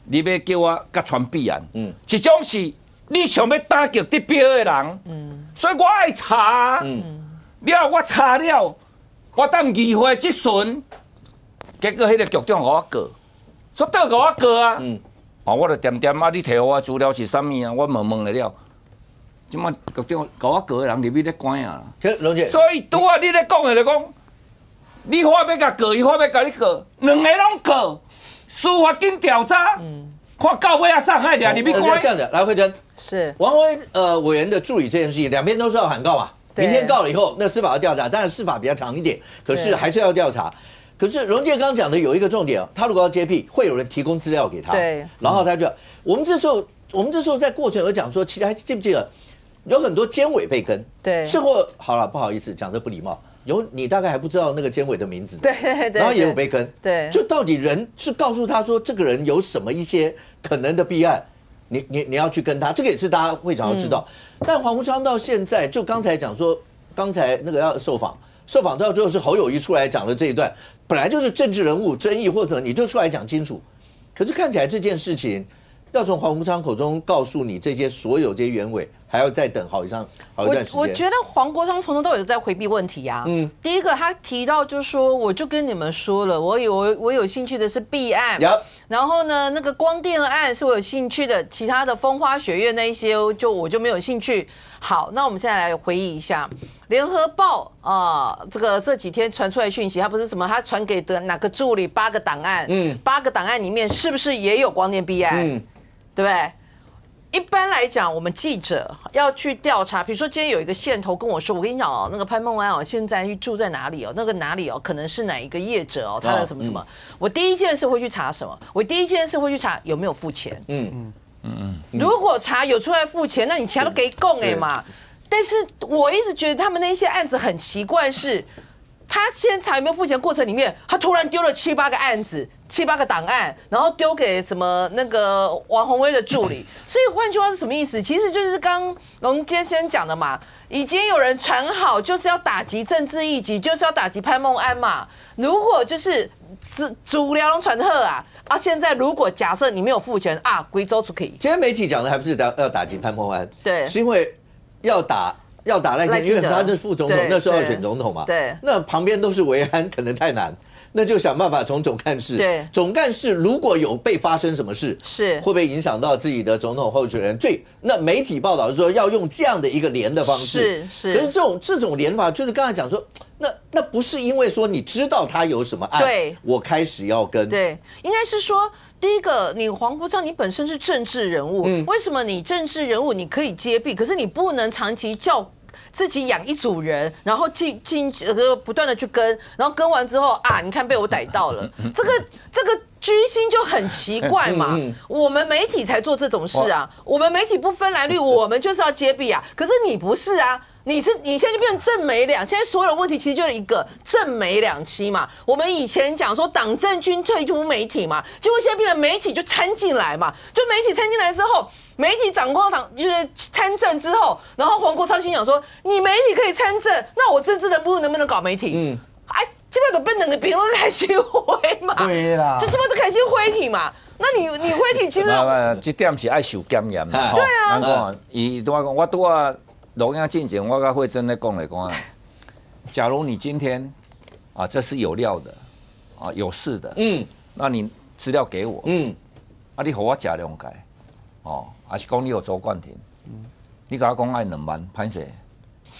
H: 你要叫我甲传币案；一种是你想要打击得标的人，所以我爱查。了我查了，我等议会即阵，结果迄个局长给我告，所以倒给我告啊。我就点点啊，你摕我资料是啥物啊？我问了。即摆局长搞我告的人入去咧关啊！所以拄啊，你咧讲的就讲，你法要甲告，伊法要甲你告，两个拢告，司法经调查，看到尾啊上海俩入去关。
A: 这样的，来慧珍，
C: 是
A: 王宏威委员的助理这件事情，两边都是要喊告嘛。明天告了以后，那司法要调查，当然司法比较长一点，可是还是要调查。可是荣健刚刚讲的有一个重点，他如果要揭弊，会有人提供资料给他，
C: 对，
A: 然后他就，我们这时候在过程有讲说，其实还记不记得？有很多监委被跟，
C: 对，
A: 事后好了，不好意思，讲这不礼貌。你大概还不知道那个监委的名字，
C: 对，
A: 然后也有被跟，
C: 对，
A: 就到底人是告诉他说这个人有什么一些可能的弊案，你要去跟他，这个也是大家会想要知道。但黄国昌到现在，就刚才讲说，刚才那个要受访到最后是侯友宜出来讲的这一段，本来就是政治人物争议，或者你就出来讲清楚。可是看起来这件事情。要从黄国昌口中告诉你这些所有这些原委，还要再等好一段时间。
C: 我觉得黄国昌从头到尾都在回避问题啊。第一个他提到就是说，我就跟你们说了，我有兴趣的是弊案，然后呢，那个光电案是我有兴趣的，其他的风花雪月那一些我就没有兴趣。好，那我们现在来回忆一下。联合报这几天传出来讯息，他不是什么，他传给的哪个助理8个档案，8个档案里面是不是也有光电弊案？对不对？一般来讲，我们记者要去调查，比如说今天有一个线头跟我说，我跟你讲哦，那个潘孟安哦，现在住在哪里哦？那个哪里哦，可能是哪一个业者哦，他的什么什么。我第一件事会去查什么？我第一件事会去查有没有付钱。如果查有出来付钱，那你其他都给供哎嘛。但是我一直觉得他们那些案子很奇怪是。他先查有没有付钱过程里面，他突然丢了7、8个案子、7、8个档案，然后丢给什么那个王宏威的助理。所以换句话是什么意思？其实就是刚龙先生讲的嘛，已经有人传好，就是要打击政治异己，就是要打击潘孟安嘛。如果就是主聊龙传贺啊，现在如果假设你没有付钱啊，贵州就可以。
A: 今天媒体讲的还不是要打击潘孟安，
C: 对，
A: 是因为要打赖清德，因为他是副总统，那时候要选总统嘛。
C: 对，
A: 那旁边都是维安，可能太难，那就想办法从总干事。
C: 对，
A: 总干事如果有被发生什么事，
C: 是
A: 会不会影响到自己的总统候选人？那媒体报道是说要用这样的一个连的方式，
C: 是。
A: 可是这种连法，就是刚才讲说，那不是因为说你知道他有什么案，
C: 对，
A: 我开始要跟。
C: 对，应该是说。第一个，你黄国昌，你本身是政治人物，为什么你政治人物你可以揭弊，可是你不能长期叫自己养一组人，然后不断的去跟，然后跟完之后啊，你看被我逮到了，这个居心就很奇怪嘛。我们媒体才做这种事啊，我们媒体不分蓝绿，我们就是要揭弊啊，可是你不是啊。你现在就变成正美两，现在所有的问题其实就是一个正美两期嘛。我们以前讲说党政军退出媒体嘛，结果现在变成媒体就参进来嘛，就媒体参进来之后，媒体掌控党就是参政之后，然后黄国昌心想说，你媒体可以参政，那我政治人物能不能搞媒体？基本上都变两个评论开心会嘛，
B: 对啦，
C: 就基本上开心会体嘛。那你会体其实
H: 这点是爱受检验的。
C: 对啊，
H: 伊拄仔讲，我拄仔。录影进前，我跟慧珍在讲来讲，假如你今天啊，这是有料的啊，有事的，那你资料给我，啊，你给我假谅解，哦，还是讲你有周冠廷，你跟我讲爱2万，歹势，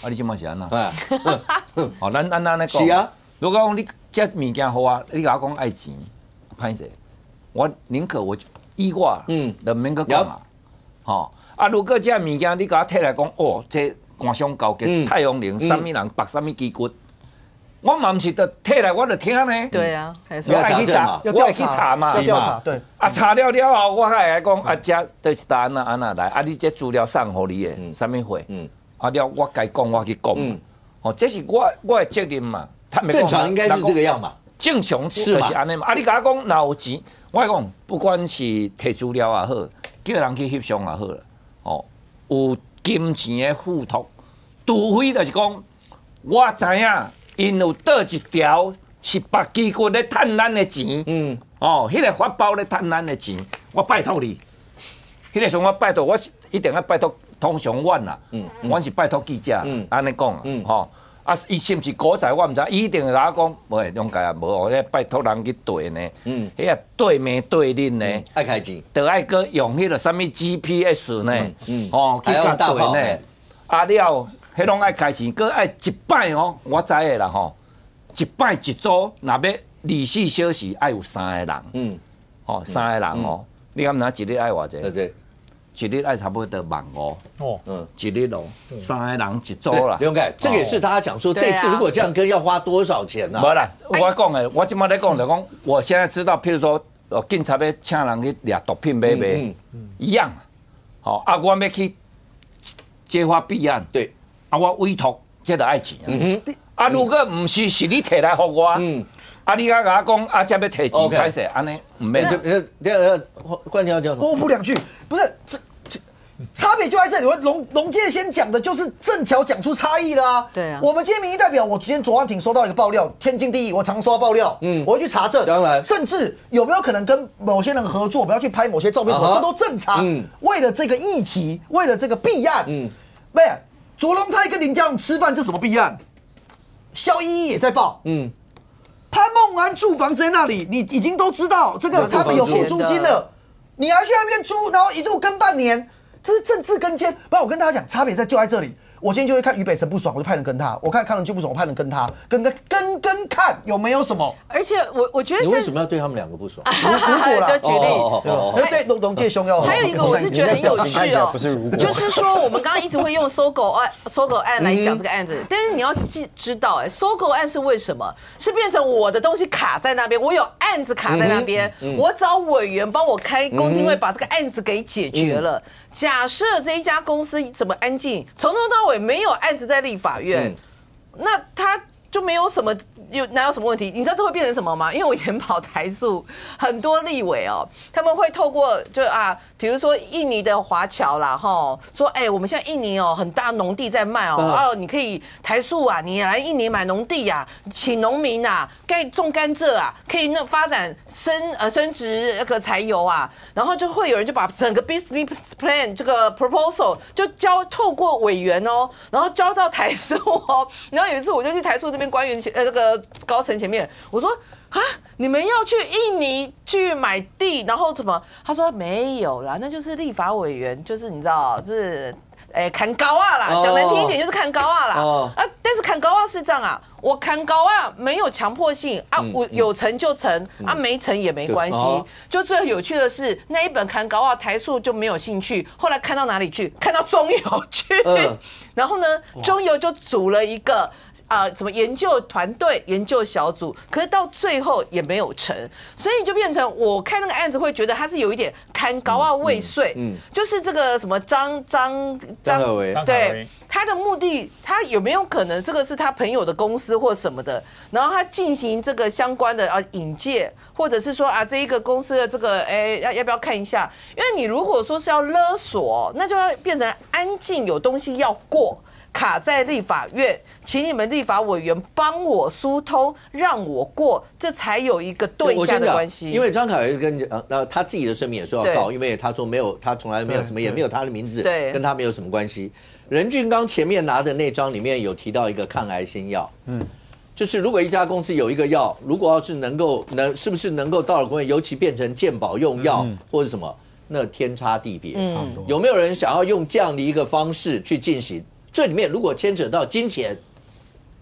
H: 啊，你即马是安那？哦，咱安尼讲。是啊。如果讲你这物件好啊，你跟我讲爱钱，歹势，我宁可我依我，就免去讲啊。吼啊，如果这物件你给我摕来讲，哦，这官商勾结，太阳能什么人拔什么鸡骨，我嘛不是得摕来我就听呢。
C: 对啊，
H: 我爱去查，我爱去查嘛。
G: 要调查，对。
H: 啊，查了后，我还来讲啊，这都是安那来，啊，你这资料送互你的，什么货？啊了，我该讲我去讲。哦，这是我的责任嘛。
A: 正常应该是这个样嘛。
H: 正常就是安尼嘛。啊，你甲我讲若有钱，我讲不管是摕资料也好，叫人去翕相也好啦。哦，有金钱的付托，除非就是讲我知影因有倒一条是白机构咧趁咱的钱。哦，迄个法包咧趁咱的钱，我拜托你。迄个时候我拜托，我一定要拜托通常阮啦。阮是拜托记者，安尼讲啊。吼。啊，伊是毋是古仔我毋知，伊一定会甲我讲，喂，谅解啊，无，我咧拜托人去对呢，迄个对名对恁呢，
A: 爱开钱，
H: 得爱个用迄个什么 GPS 呢，哦，去甲对呢，啊了，迄拢爱开钱，佮爱一摆哦，我知的啦吼，一摆一组，若要24小时爱有3个人，哦，3个人哦，你敢知一日爱偌济？一日爱差不多15000哦，一日哦，3个人一组啦。
A: 刘解，这个也是大家讲说，这次如果这样跟要花多少钱呢？
H: 无啦，我讲的，我即马咧讲就讲，我现在知道，譬如说，警察要请人去掠毒品买，一样。好啊，我要去揭发弊案，对，啊，我委托，这就爱钱啊。如果唔是你摕来互我，啊，你甲我讲啊，才要摕钱开始，安尼唔免。
A: 冠廷要讲什么？
G: 我补2句，不是这差别就在这里。龙介先讲的就是正巧讲出差异了啊。
C: 对啊。
G: 我们今天民意代表，我今天左岸庭收到一个爆料，天经地义，我常收到爆料，我会去查证。
A: 当然。
G: 甚至有没有可能跟某些人合作，不要去拍某些照片什么，这都正常。为了这个议题，为了这个弊案，不是卓荣泰跟林佳龙吃饭，这什么弊案？萧依依也在报，潘孟安住房子在那里，你已经都知道这个他们有付租金了，你还去那边租，然后一度跟半年，这是政治跟监。不然我跟大家讲，差别就在这里。我今天就会看于北辰不爽，我就派人跟他；我看康仁就不爽，我派人跟他，跟看有没有什么。
C: 而且我觉得
A: 你为什么要对他们2个不爽？
G: 如果啦，
C: 就举例，
G: 对龙介兄要。
C: 还有一个我是觉得很有趣哦，就是说我们刚刚一直会用搜狗案来讲这个案子，但是你要知道，搜狗案是为什么？是变成我的东西卡在那边，我有案子卡在那边，我找委员帮我开公听会，把这个案子给解决了。假设这一家公司怎么安静，从头到尾没有案子在立法院，那他就没有什么，哪有什么问题？你知道这会变成什么吗？因为我以前跑台塑，很多立委哦，他们会透过比如说印尼的华侨啦，哈，说我们现在印尼哦很大农地在卖哦，你可以台塑啊，你来印尼买农地啊，请农民啊，种甘蔗啊，可以发展升值那个柴油啊，然后就会有人就把整个 business plan 这个 proposal 就透过委员哦，然后交到台塑哦，然后有一次我就去台塑这边官员这个高层前面，我说你们要去印尼去买地，然后怎么？他说没有啦，那就是立法委员，就是你知道，就是砍高啊啦，讲难听一点就是砍高啊啦。但是砍高啊是这样啊，我砍高啊没有强迫性啊，我有成就成啊，没成也没关系。就最有趣的是那一本砍高啊，台塑就没有兴趣，后来看到哪里去？看到中油去，然后呢，中油就组了一个。什么研究团队、研究小组，可是到最后也没有成，所以就变成我看那个案子会觉得他是有一点看高啊未遂，就是这个什么张
A: 可为，
C: 对他的目的，他有没有可能这个是他朋友的公司或什么的，然后他进行这个相关的引介，或者是说这一个公司的这个要不要看一下？因为你如果说是要勒索，那就要变成安静，有东西要过。卡在立法院，请你们立法委员帮我疏通，让我过，这才有一个对价的关系。
A: 因为张凯维跟他自己的声明也说要告，因为他说没有，他从来没有什么，也没有他的名字，跟他没有什么关系。任俊刚前面拿的那张里面有提到一个抗癌新药，就是如果一家公司有一个药，如果要是是不是能够到了国内，尤其变成健保用药或者什么，那天差地别。有没有人想要用这样的一个方式去进行？这里面如果牵扯到金钱，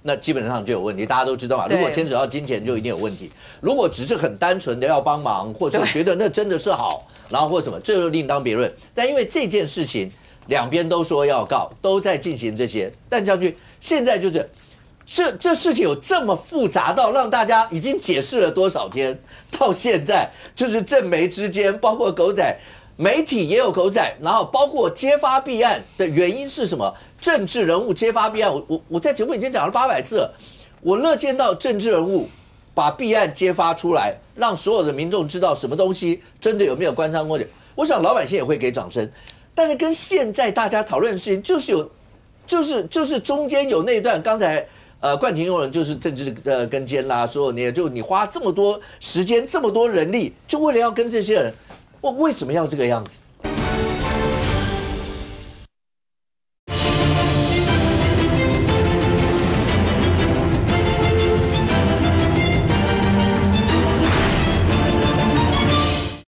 A: 那基本上就有问题，大家都知道嘛。如果牵扯到金钱，就一定有问题。如果只是很单纯的要帮忙，或者觉得那真的是好，然后或什么，这就另当别论。但因为这件事情，两边都说要告，都在进行这些，但将军现在就是。这事情有这么复杂到让大家已经解释了多少天？到现在就是政媒之间，包括狗仔媒体也有狗仔，然后包括揭发弊案的原因是什么？政治人物揭发弊案，我在节目已经讲了800次了。我乐见到政治人物把弊案揭发出来，让所有的民众知道什么东西真的有没有官商勾结。我想老百姓也会给掌声。但是跟现在大家讨论的事情，就是中间有那一段刚才。冠廷用人就是政治跟监啦，说你花这么多时间、这么多人力，就为了要跟这些人，我为什么要这个样子？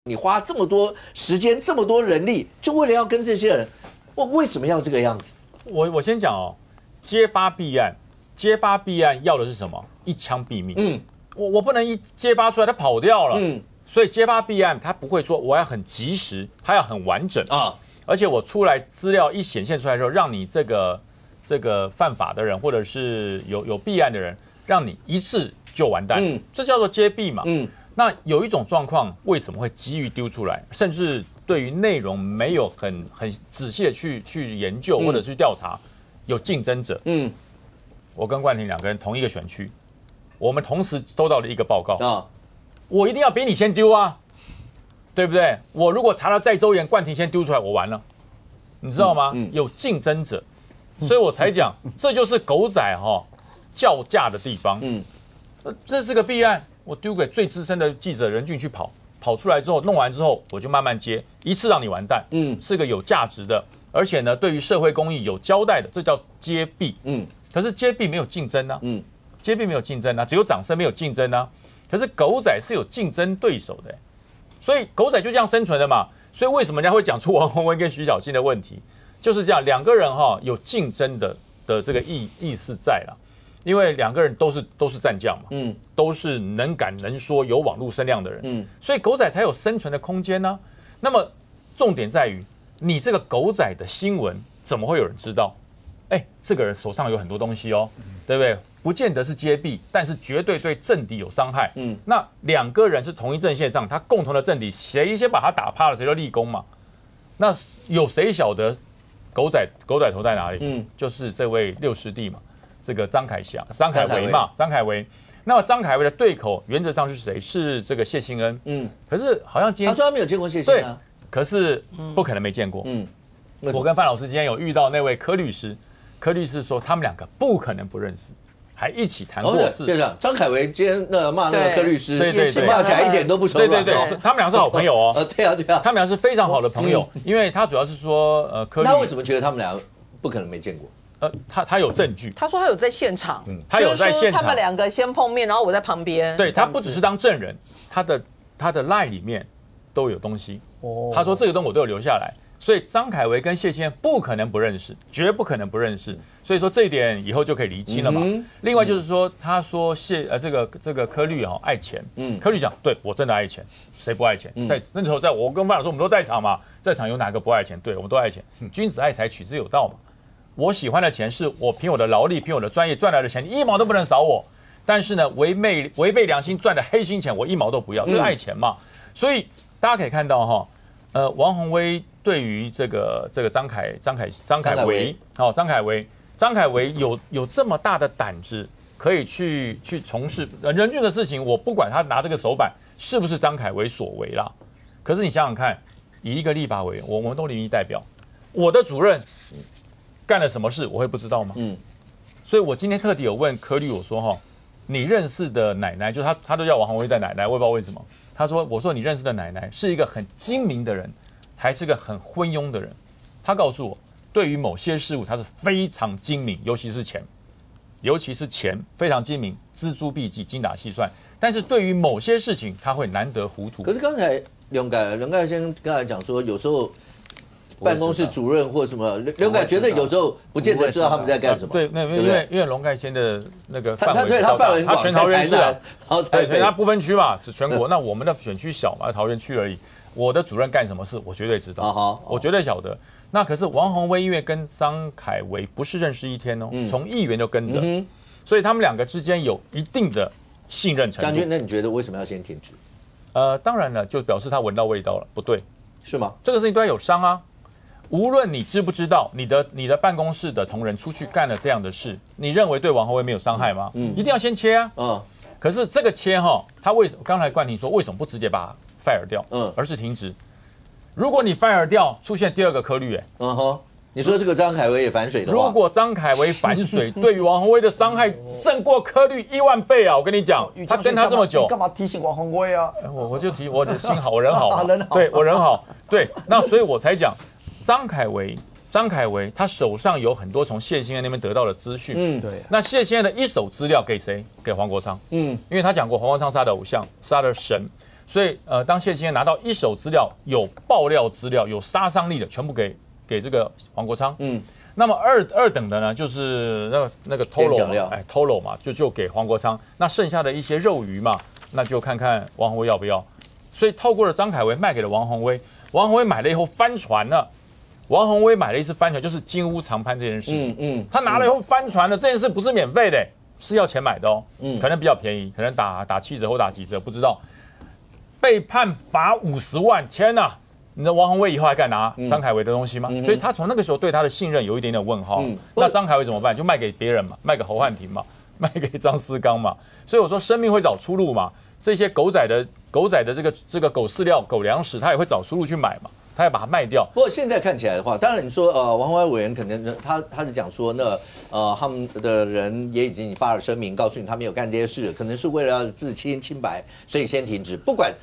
A: 你花这么多时间、这么多人力，就为了要跟这些人，我为什么要这个样子？
I: 我先讲哦，揭发弊案。揭发弊案要的是什么？一枪毙命。我不能一揭发出来他跑掉了。所以揭发弊案他不会说我要很及时，他要很完整啊。而且我出来资料一显现出来的时候，让你这个犯法的人或者是有弊案的人，让你一次就完蛋。这叫做揭弊嘛。那有一种状况为什么会急于丢出来，甚至对于内容没有很仔细的去研究或者去调查，有竞争者。我跟冠廷两个人同一个选区，我们同时收到了一个报告我一定要比你先丢啊，对不对？我如果查到再周延，冠廷先丢出来，我完了，你知道吗？有竞争者，所以我才讲，这就是狗仔叫价的地方。这是个弊案，我丢给最资深的记者任俊去跑出来之后，弄完之后我就慢慢接，一次让你完蛋。是个有价值的，而且呢，对于社会公益有交代的，这叫揭弊。可是揭弊没有竞争啊，揭弊没有竞争啊，只有掌声没有竞争啊。可是狗仔是有竞争对手的，所以狗仔就这样生存的嘛。所以为什么人家会讲出王宏威跟徐小青的问题，就是这样，两个人有竞争的这个意思在啦，因为两个人都是战将嘛，都是能敢能说有网络声量的人，所以狗仔才有生存的空间呢。那么重点在于，你这个狗仔的新闻怎么会有人知道？这个人手上有很多东西哦，对不对？不见得是揭弊，但是绝对对政敌有伤害。那两个人是同一阵线上，他共同的政敌，谁先把他打趴了，谁就立功嘛。那有谁晓得狗仔头在哪里？就是这位六师弟嘛，这个张凯维嘛，张凯维。那么张凯维的对口原则上是谁？是这个谢欣恩。可是好像今天
A: 他说他没有见过谢欣恩啊，
I: 可是不可能没见过。我跟范老师今天有遇到那位柯律师。柯律师说，他们两个不可能不认识，还一起谈过事。对
A: 的，张凯维今天骂那个柯律师，
I: 对，
A: 骂起来一点都不手软。
I: 对，他们俩是好朋友哦。
A: 对啊，
I: 他们俩是非常好的朋友，因为他主要是说，柯律师。
A: 他为什么觉得他们俩不可能没见过？
I: 他有证据。
C: 他说他有在现场，
I: 他有在现场，
C: 他们两个先碰面，然后我在旁边。
I: 对，他不只是当证人，他的 LINE 里面都有东西。他说这个东西我都有留下来。所以张凯维跟谢欣恩不可能不认识，绝不可能不认识。所以说这一点以后就可以厘清了嘛。另外就是说，他说这个柯律爱钱。柯律讲，对我真的爱钱，谁不爱钱？在那时候我跟范老师我们都在场嘛，在场有哪个不爱钱？对，我们都爱钱。君子爱财，取之有道嘛。我喜欢的钱是我凭我的劳力，凭我的专业赚来的钱，你一毛都不能少我。但是呢，违背良心赚的黑心钱，我一毛都不要，这是爱钱嘛。所以大家可以看到王宏威对于这个张凯维有这么大的胆子，可以去从事任俊的事情，我不管他拿这个手板是不是张凯维所为啦。可是你想想看，以一个立法委员，我们都民意代表，我的主任干了什么事，我会不知道吗？所以我今天特地有问柯律，我说你认识的奶奶，就他都叫王宏威的奶奶，我也不知道为什么。他说，我说你认识的奶奶是一个很精明的人，还是个很昏庸的人？他告诉我，对于某些事物他是非常精明，尤其是钱非常精明，锱铢必计，精打细算。但是对于某些事情，他会难得糊涂。
A: 可是刚才刘盖先刚才讲说，有时候办公室主任或什么，刘盖觉得有时候不见得知道他们在干什么。
I: 对，因为龙盖先的那个范围，
A: 他范围
I: 他全桃园市啊，
A: 对，
I: 他不分区嘛，是全国。那我们的选区小嘛，桃园区而已。我的主任干什么事，我绝对知道，我绝对晓得。那可是王宏威因为跟张凯维不是认识一天哦，从议员就跟着，所以他们两个之间有一定的信任程度。
A: 将军，那你觉得为什么要先停职？
I: 当然了，就表示他闻到味道了，不对，
A: 是吗？
I: 这个事情对他有伤啊。无论你知不知道，你的办公室的同仁出去干了这样的事，你认为对王宏威没有伤害吗？一定要先切啊。可是这个切他为什么刚才冠廷说为什么不直接把他 fire 掉？而是停职。如果你 fire 掉，出现第二个柯律，
A: 你说这个张凯维也反水的话，
I: 如果张凯维反水，对于王宏威的伤害胜过柯律10000倍啊！我跟你讲，他跟他这么久，
G: 干嘛提醒王宏威啊？
I: 我就提我的心好，我人好，对我人好，对，那所以我才讲张凯维他手上有很多从谢欣恩那边得到的资讯，对。那谢欣恩的一手资料给谁？给黄国昌，因为他讲过黄国昌是他的偶像，是他的神。所以当谢欣恩拿到一手资料、有爆料资料、有杀伤力的，全部给这个黄国昌。那么二等的呢，就是那个偷漏嘛，就给黄国昌。那剩下的一些肉鱼嘛，那就看看王宏威要不要。所以透过了张凯维卖给了王宏威，王宏威买了以后翻船了。王宏威买了一次翻船，就是金屋藏藩这件事情。他拿了以后翻船了，这件事不是免费的，是要钱买的哦。可能比较便宜，可能打7折或打几折，不知道。被判罚50万，天哪！你的王宏威以后还敢拿张凯维的东西吗？所以他从那个时候对他的信任有一点点问号。那张凯维怎么办？就卖给别人嘛，卖给侯汉廷嘛，卖给张思刚嘛。所以我说生命会找出路嘛。这些狗仔的这个狗饲料、狗粮食，他也会找出路去买嘛。他要把它卖掉。
A: 不过现在看起来的话，当然你说王宏威委员可能他是讲说他们的人也已经发了声明，告诉你他没有干这些事，可能是为了要自清白，所以先停止。不管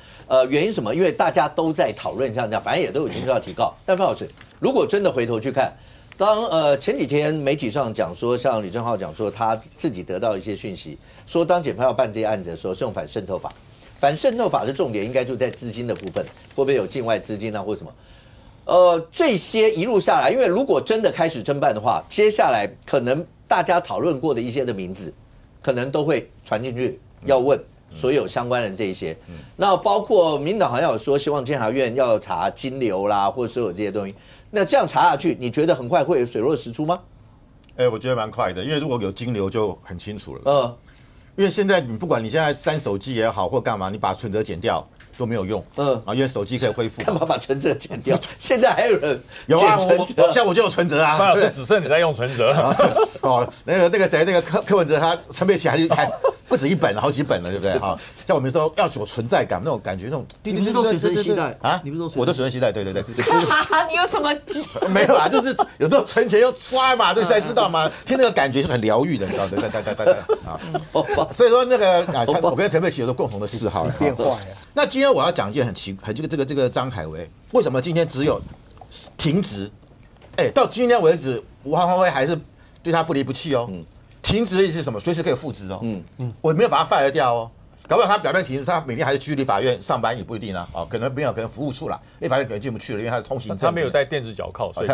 A: 原因什么，因为大家都在讨论像这样，反正也都已经要提告。但范老师，如果真的回头去看，当前几天媒体上讲说，像李正皓讲说他自己得到一些讯息，说当检方要办这些案子的时候是用反渗透法。反渗透法的重点应该就在资金的部分，会不会有境外资金啊，或什么？这些一路下来，因为如果真的开始侦办的话，接下来可能大家讨论过的一些的名字，可能都会传进去，要问所有相关的这一些。那包括民党好像有说，希望监察院要查金流啦，或者所有这些东西。那这样查下去，你觉得很快会有水落石出吗？
J: 我觉得蛮快的，因为如果有金流就很清楚了。因为现在你不管你现在删手机也好或干嘛，你把存折剪掉都没没有用。因为手机可以恢复。
A: 干嘛把存折剪掉？现在还有人
J: 有啊，像我就有存折啊。
I: 范老师只剩你在用存折。
J: 那个谁，那个柯文哲他陈佩琪还不止1本了，好几本了，对不对？像我们说要有存在感，那种感觉，那种
G: 你不是都随身携带啊？你不是
J: 我都随身携带，对。
C: 你有什么？
J: 没有啊，就是有时候存钱又刷嘛，对，才知道嘛，听那个感觉是很疗愈的，你知道对。所以说那个我跟陈佩琪有个共同的嗜好，
G: 变坏了。
J: 那今天我要讲一件很这个张凯维为什么今天只有停职？到今天为止，王宏威还是对他不离不弃哦。停职的意思是什么？随时可以复职哦。我没有把他 fire 掉哦。搞不好他表面停职，他每天还是去立法院上班也不一定啊。可能没有，可能服务处啦，立法院可能进不去了，因为他是通行证。
I: 他没有带电子脚铐，所以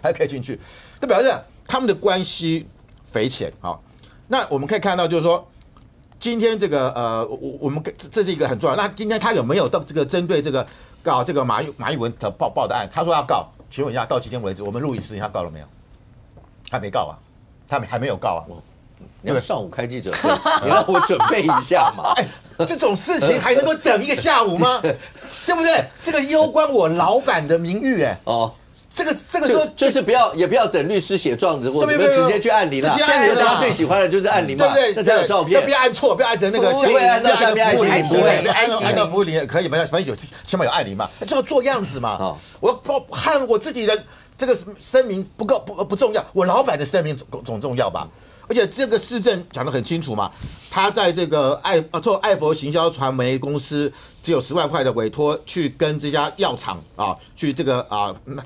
J: 他可以进去。这表示他们的关系匪浅。那我们可以看到，就是说，今天这个我们这是一个很重要。那今天他有没有到这个针对这个告这个马玉文的报的案？他说要告，请问一下，到今天为止，我们录影时间他告了没有？他没告啊，他还没有告啊。
A: 你要上午开记者会，你让我准备一下嘛。
J: 这种事情还能够等一个下午吗？对不对？这个攸关我老板的名誉这个时候
A: 就是也不要等律师写状子，或者直接去按铃了。大家最喜欢的就是按铃嘛，对不对？那才有照片。
J: 不要按错，不要按成那个
A: 不会按到下面按铃，不会
J: 按到服务铃也可以，反正起码有按铃嘛，就要做样子嘛。我和我自己的这个声明不重要，我老板的声明总重要吧？而且这个市政讲得很清楚嘛，他在这个艾佛行销传媒公司只有10万块的委托，去跟这家药厂啊，去这个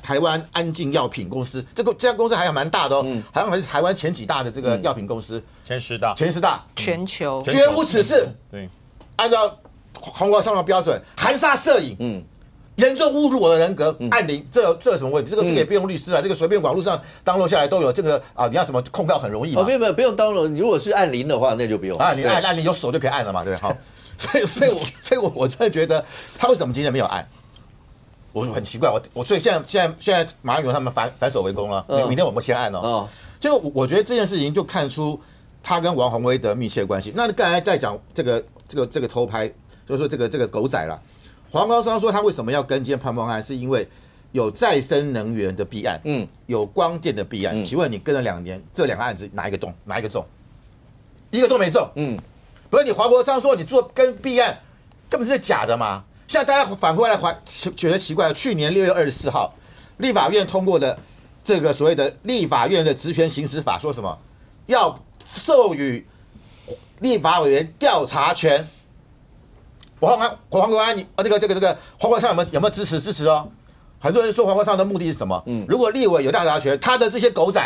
J: 台湾安进药品公司，这家公司还蛮大的哦，好像还是台湾前几大的这个药品公司，
I: 前10大，
C: 全球
J: 绝无此事。
I: 对，
J: 按照黄国昌的标准，含沙射影，严重侮辱我的人格，按铃，这有什么问题？这个也不用律师啊，这个随便网络上当落下来都有，这个你要怎么控告很容易嘛。
A: 不用当落，如果是按铃的话，那就不用。
J: 你按铃有手就可以按了嘛，对不对？好，所以我真的觉得他为什么今天没有按？我很奇怪，所以现在马英九他们反手为攻了，明天我们先按哦。所以我觉得这件事情就看出他跟王宏威的密切关系。那刚才在讲这个偷拍，就是说这个狗仔啦。黄高商说他为什么要跟监潘孟安，是因为有再生能源的弊案，有光电的弊案。请问你跟了2年，这2个案子哪一个中？一个都没中。不是你黄国昌说你做跟弊案根本是假的嘛？现在大家反过来觉得奇怪，去年6月24号，立法院通过的这个所谓的立法院的职权行使法，说什么要授予立法委员调查权。黄国安，你这个黄国昌有没有支持哦？很多人说黄国昌的目的是什么？如果立委有调查权，他的这些狗仔，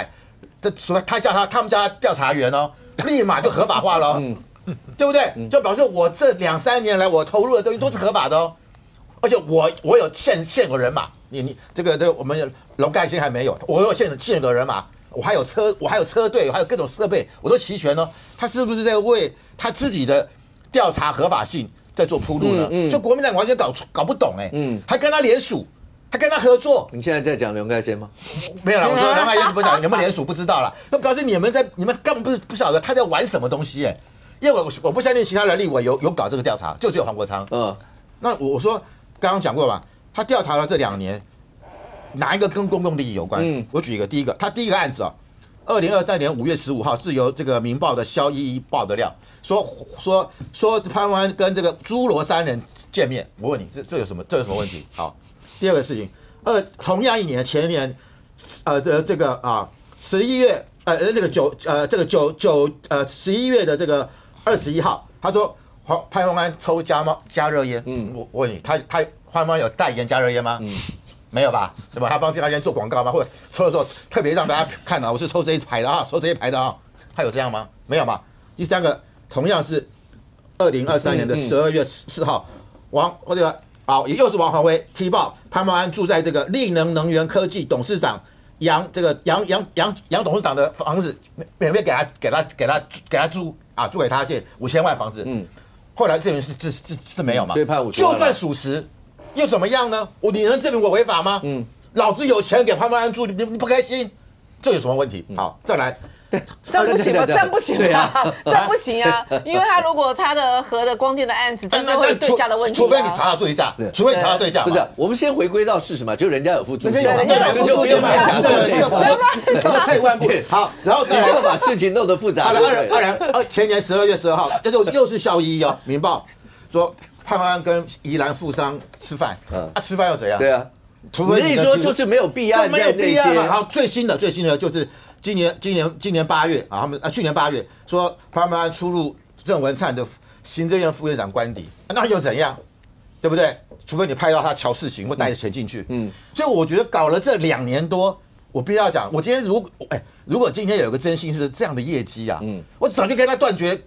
J: 他们叫他调查员哦，立马就合法化了，对不对？就表示我这2、3年来我投入的东西都是合法的哦，而且我有现有人马，你这个我们龙盖先还没有，我有现有人马，我还有车队，还有各种设备，我都齐全哦。他是不是在为他自己的调查合法性在做铺路呢？就国民党完全搞不懂还跟他联署，还跟他合作。
A: 你现在在讲龙盖先吗？
J: 没有了，我说龙盖先不讲有没有联署不知道了，都表示你们根本不晓得他在玩什么东西因为我不相信其他的立委有搞这个调查，就只有黄国昌。那我说刚刚讲过嘛，他调查了这2年，哪一个跟公共利益有关？我举一个，他第一个案子2023年5月15号是由这个《民报》的萧依依爆的料，说潘文安跟这个朱罗3人见面。我问你，这有什么问题？好，第二个事情，同样一年前年11月11月的这个21号，他说潘文安抽加热烟。我问你，他潘文安有代言加热烟吗？没有吧？对吧？他帮加热烟做广告吗？或者抽的时候特别让大家看我是抽这一排的抽这一排的他有这样吗？没有吧？第三个，同样是2023年的12月4号，也又是王宏威踢爆潘孟安住在这个力能能源科技董事长杨董事长的房子，免费给他租租给他5000万房子。后来证明是没有嘛？就算属实，又怎么样呢？你能证明我违法吗？老子有钱给潘孟安住，你不开心？这有什么问题？好，再来。
C: 这样不行吗？这样不行啊！这样不行啊！因为他如果他的和的光电的案子，这样就会有对价的问题。
J: 除非你查到对价，除非你查到对价。
A: 不是，我们先回归到事实嘛，就人家有付租金，
J: 人家有付租金嘛，这退一万步。好，然后
A: 就把事情弄得复杂。
J: 前年12月12号，又是萧依依《民报》说潘孟安跟宜兰富商吃饭，吃饭又怎样？
A: 对啊，所以说就是没有弊案，
J: 没有弊案嘛。好，最新的就是今年8月他们去年8月说潘孟安出入郑文灿的行政院副院长官邸，那又怎样？对不对？除非你拍到他瞧事情或带着钱进去。所以我觉得搞了这2年多，我必须要讲，我今天如果今天有个征信是这样的业绩我早就跟他断绝，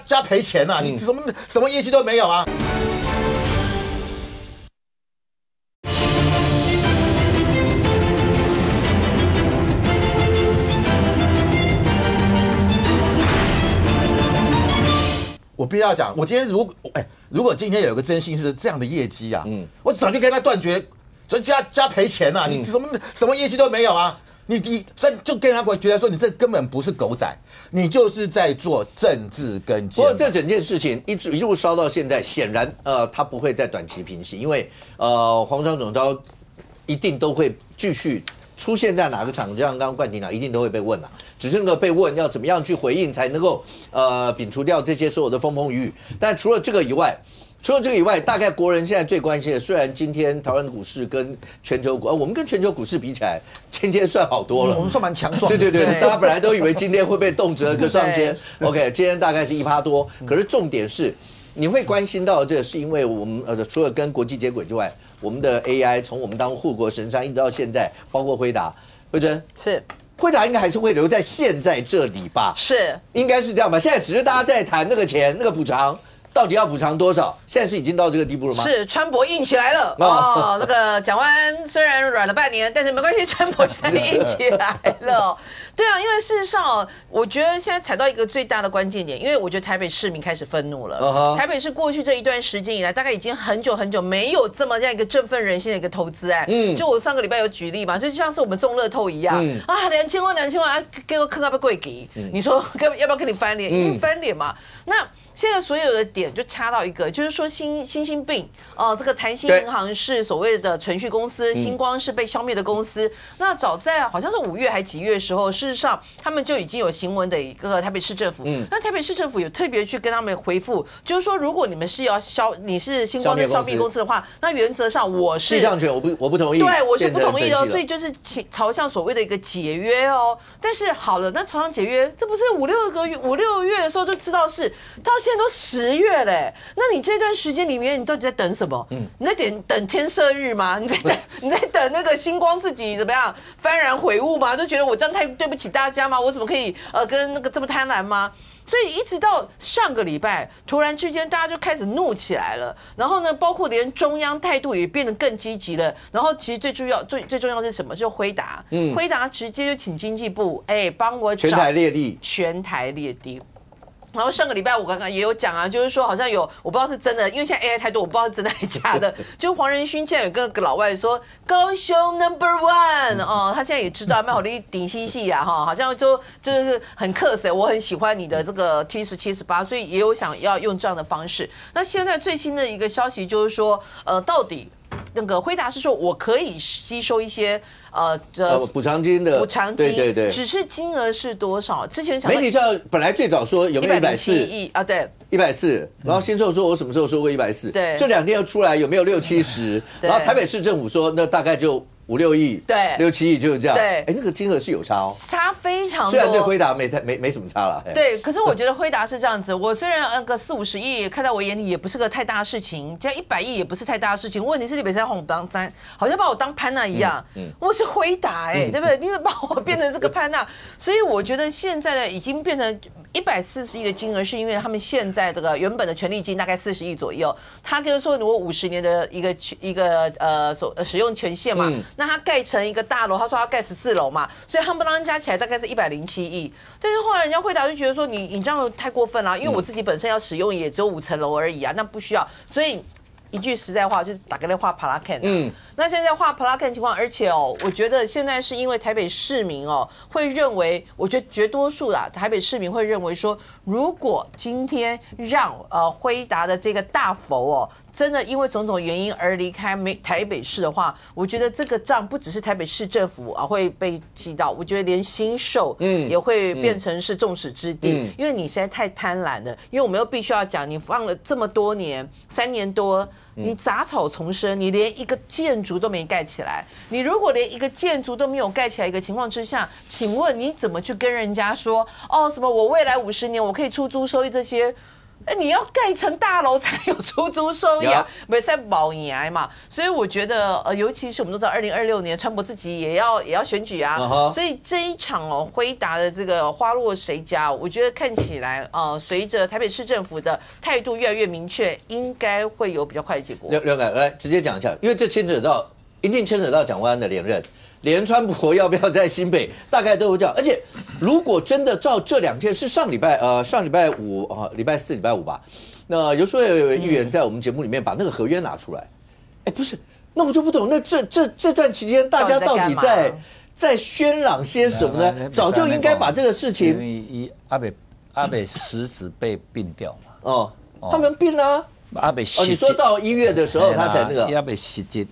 J: 加赔钱你什么业绩都没有啊。我必须要讲，我今天如果今天有个征信是这样的业绩我早就跟他断绝，加赔钱你什么业绩都没有啊！你就跟他觉得说你这根本不是狗仔，你就是在做政治跟监。
A: 不过这整件事情一路烧到现在，显然他不会在短期平息，因为黄章总召一定都会继续出现在哪个场，就像刚刚冠廷讲，一定都会被问只是那个被问要怎么样去回应才能够摒除掉这些所有的风风雨雨。但除了这个以外，除了这个以外，大概国人现在最关心的，虽然今天台湾股市跟全球股，我们跟全球股市比起来，今天算好多了，
G: 我们算蛮强壮。
A: 对，大家本来都以为今天会被动辄个上千，OK， 今天大概是1%多，可是重点是。你会关心到这，是因为我们除了跟国际接轨之外，我们的 AI 从我们当护国神山一直到现在，包括辉达，慧珍
C: 是
A: 辉达应该还是会留在现在这里吧？
C: 是，
A: 应该是这样吧？现在只是大家在谈那个钱、那个补偿。到底要补偿多少？现在是已经到这个地步了吗？
C: 是，川博硬起来了哦。那个蒋万安虽然软了半年，但是没关系，川博现在硬起来了。对啊，因为事实上，我觉得现在踩到一个最大的关键点，因为我觉得台北市民开始愤怒了。台北市过去这一段时间以来，大概已经很久没有这么样一个振奋人心的一个投资案。就我上个礼拜有举例嘛，就像是我们中乐透一样啊，2000万，给我坑到被贵给。你说要不要跟你翻脸？因为翻脸嘛，那。现在所有的点就掐到一个，就是说新兴病这个台新银行是所谓的存续公司，星光是被消灭的公司。那早在好像是5月还几月的时候，事实上他们就已经有行文的一个台北市政府。那台北市政府有特别去跟他们回复，就是说如果你们是要你是星光的消灭公司的话，那原则上我是
A: 地上权我不同意，
C: 对，我是不同意的，所以就是朝向所谓的一个解约哦。但是好了，那朝向解约，这不是5、6月的时候就知道是到现在都10月嘞，那你这段时间里面，你到底在等什么？你在等天赦日吗？你在等那个星光自己怎么样幡然悔悟吗？就觉得我这样太对不起大家吗？我怎么可以跟那个这么贪婪吗？所以一直到上个礼拜，突然之间大家就开始怒起来了。然后呢，包括连中央态度也变得更积极了。然后其实最重要的是什么？就辉达，辉达直接就请经济部帮我找
A: 全台列地。
C: 然后上个礼拜我刚刚也有讲啊，就是说好像有我不知道是真的，因为现在 AI 太多，我不知道是真的还是假的。就黄仁勋现在有跟个老外说高雄 No.1 哦，他现在也知道卖好的顶新系啊哈，好像就是很客气，我很喜欢你的这个 T17、18，所以也有想要用这样的方式。那现在最新的一个消息就是说，到底。那个辉达是说，我可以吸收一些
A: 补偿金的
C: 补偿金，
A: 对，
C: 只是金额是多少？之前
A: 媒体上本来最早说有没有140
C: 亿啊？对
A: ，140。然后新秀说，我什么时候说过140？
C: 对，
A: 这2天又出来有没有60、70？然后台北市政府说，那大概就5、6亿，
C: 对
A: ，6、7亿就是这样。
C: 对，
A: 那个金额是有差哦，
C: 差非常多。
A: 虽然对辉达没什么差了，
C: 对，可是我觉得辉达是这样子。我虽然那个40、50亿看在我眼里也不是个太大的事情，加100亿也不是太大的事情。问题是你别再把我当詹，好像把我当潘娜一样。我是辉达对不对？你们把我变成这个潘娜，所以我觉得现在的已经变成140亿的金额，是因为他们现在这个原本的权利金大概40亿左右。他就是说，如果50年的一个使用权限嘛，那他盖成一个大楼，他说他盖14楼嘛，所以他们当加起来大概是107亿。但是后来人家辉达就觉得说，你这样太过分了，因为我自己本身要使用也只有5层楼而已啊，那不需要。所以一句实在话，就是打个画 Placan。那现在画 Placan 情况，而且我觉得现在是因为台北市民会认为，我觉得绝多数啦，台北市民会认为说，如果今天让辉达的这个大佛真的因为种种原因而离开台北市的话，我觉得这个账不只是台北市政府会被记到，我觉得连新秀也会变成是众矢之的，因为你实在太贪婪了。因为我们又必须要讲，你放了这么多年，3年多。你杂草丛生，你连一个建筑都没盖起来。你如果连一个建筑都没有盖起来一个情况之下，请问你怎么去跟人家说什么我未来50年我可以出租收益这些？你要盖成大楼才有出租收益啊，不是在保研嘛？所以我觉得尤其是我们都知道2026年川普自己也要选举啊，所以这一场辉达的这个花落谁家，我觉得看起来随着台北市政府的态度越来越明确，应该会有比较快的结果。
A: 廖凯来直接讲一下，因为这一定牵扯到蒋万安的连任。连川普要不要在新北，大概都会这样。而且，如果真的照这2件，是上礼拜5礼拜4、礼拜5吧。那有时候有议员在我们节目里面把那个合约拿出来，不是，那我就不懂，那这段期间大家到底在喧嚷些什么呢？早就应该把这个事情，
H: 因为阿北实质被并掉嘛。
A: 他们并了。
H: 阿北
A: 你说到1月的时候他才那个。
H: 阿北实质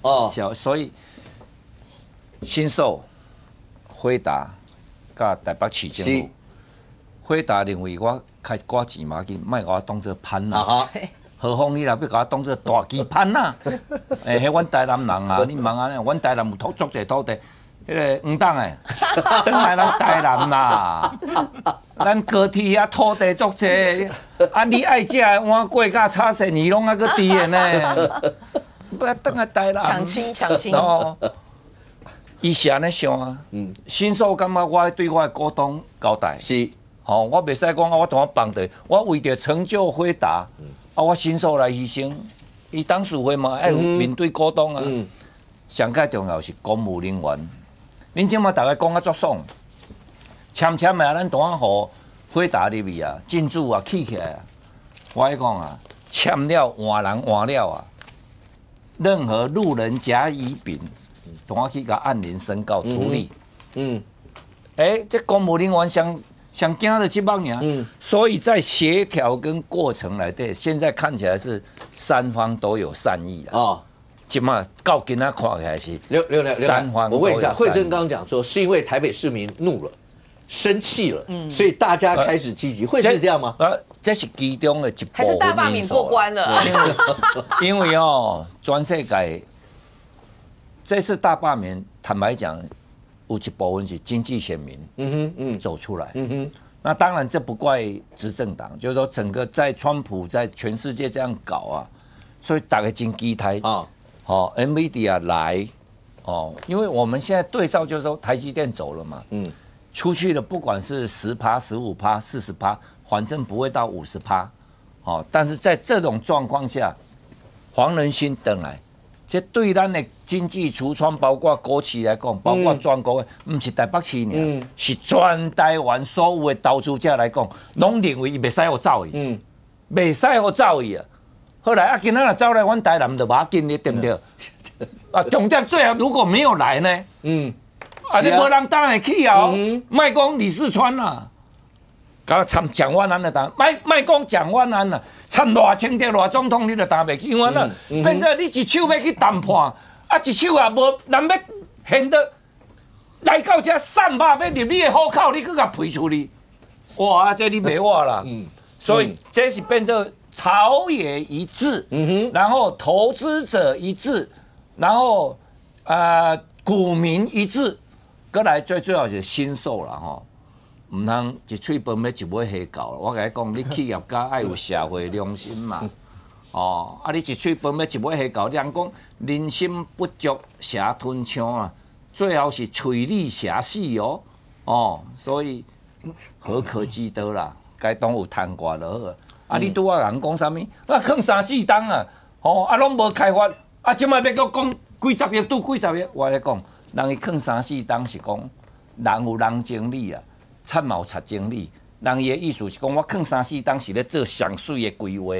H: 所以。新秀、辉达、甲台北市政府，辉达认为我开寡钱嘛，去卖我当做潘啦。何况你若要甲我当做大棋盘呐？迄阮台南人啊，你问啊，阮台南有足侪土地，迄个黄党诶，转来咱台南啦。咱高铁啊，土地足侪，啊，你爱食的碗粿甲炒鳝鱼拢啊个低的呢。不要等下台南。
C: 抢亲。
H: 哦，伊是安尼想啊。新手感觉我对我的股东交代。
A: 是。
H: 哦，我袂使讲啊，我同我放地，我为着成就辉达，我新手来牺牲。伊董事会嘛，爱面对股东啊。上较重要是公务人员。恁即马大家讲啊足爽，签的咱同啊互辉达入去啊，进驻啊起起来啊。我讲啊，签了换人换了啊，任何路人甲乙丙，同啊去甲按铃申告处理。这公务人员想惊的这帮人，所以在协调跟过程来对，现在看起来是三方都有善意的啊。今嘛到今仔看起来是三方。
A: 我问一下，慧珍刚刚讲说，是因为台北市民怒了、生气了，所以大家开始积极，会是这样吗？
H: 这是其中的一部分。
C: 还是大罢免过关了？
H: 因为全世界这次大罢免，坦白讲。有一部分是经济选民，走出来，那当然这不怪执政党，就是说整个在川普在全世界这样搞啊，所以大家真期待啊，NVIDIA 来因为我们现在对照就是说台积电走了嘛，出去的不管是10%、15%、40%，反正不会到50%，但是在这种状况下，黄仁勋等来。这对咱的经济橱窗，包括国企来讲，包括全国的，不是台北市呢，是全台湾所有的投资者来讲，拢认为伊袂使互走伊，袂使互走伊啊。后来今仔若走来，阮台南就无要紧，你对不对？重点最后如果没有来呢？你无人当会去啊！莫讲李四川啦。甲参蒋万安的当，莫讲蒋万安啦，参偌清德偌总统你就当袂起，因为呢，变做你一手要去谈判，一手也无人要现得来到这300要入你的户口，你搁甲赔出去，哇！这你袂我啦，所以这是变做朝野一致，然后投资者一致，然后股民一致，搁来最主要是新手啦吼。唔通一嘴饭要一尾虾饺，我甲你讲，你企业家爱有社会良心嘛。你一嘴饭要一尾虾饺，人讲人心不足蛇吞枪啊，最后是嘴里蛇死哦。所以何可积德啦？该当有贪官就好。你拄啊人讲啥物？囥3、4档啊，拢无开发，即摆要讲几十亿拄几十亿，我咧讲，人伊囥3、4档是讲人有人情理啊。参谋察经理，人伊的意思是讲，我囥3、4档是咧做上水的规划，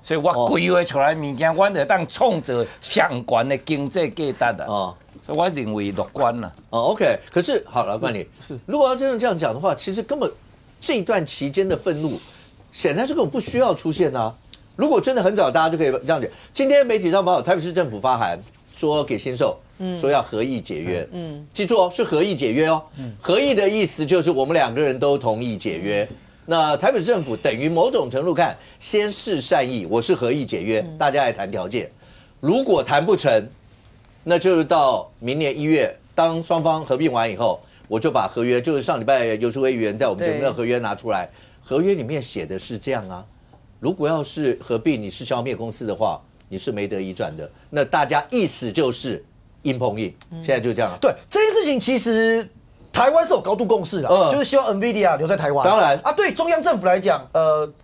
H: 所以我规划出来物件，我就当创造相关的经济价值啊。我认为乐观啦。
A: OK， 可是好了，冠霖是，如果要真的这样讲的话，其实根本这一段期间的愤怒，显然这个不需要出现啊。如果真的很早，大家就可以这样讲。今天媒体上报道，台北市政府发函说给新售。说要合意解约，记住哦，是合意解约哦。合意的意思就是我们2个人都同意解约。那台北市政府等于某种程度看，先示善意，我是合意解约，大家来谈条件。如果谈不成，那就是到明年1月，当双方合并完以后，我就把合约，就是上礼拜游淑慧议员在我们节目的合约拿出来，合约里面写的是这样啊。如果要是合并，你是消灭公司的话，你是没得一转的。那大家意思就是。硬碰硬，现在就这样了。
G: 对这件事情，其实台湾是有高度共识的，就是希望 NVIDIA 留在台湾。
A: 当然
G: 啊，对中央政府来讲，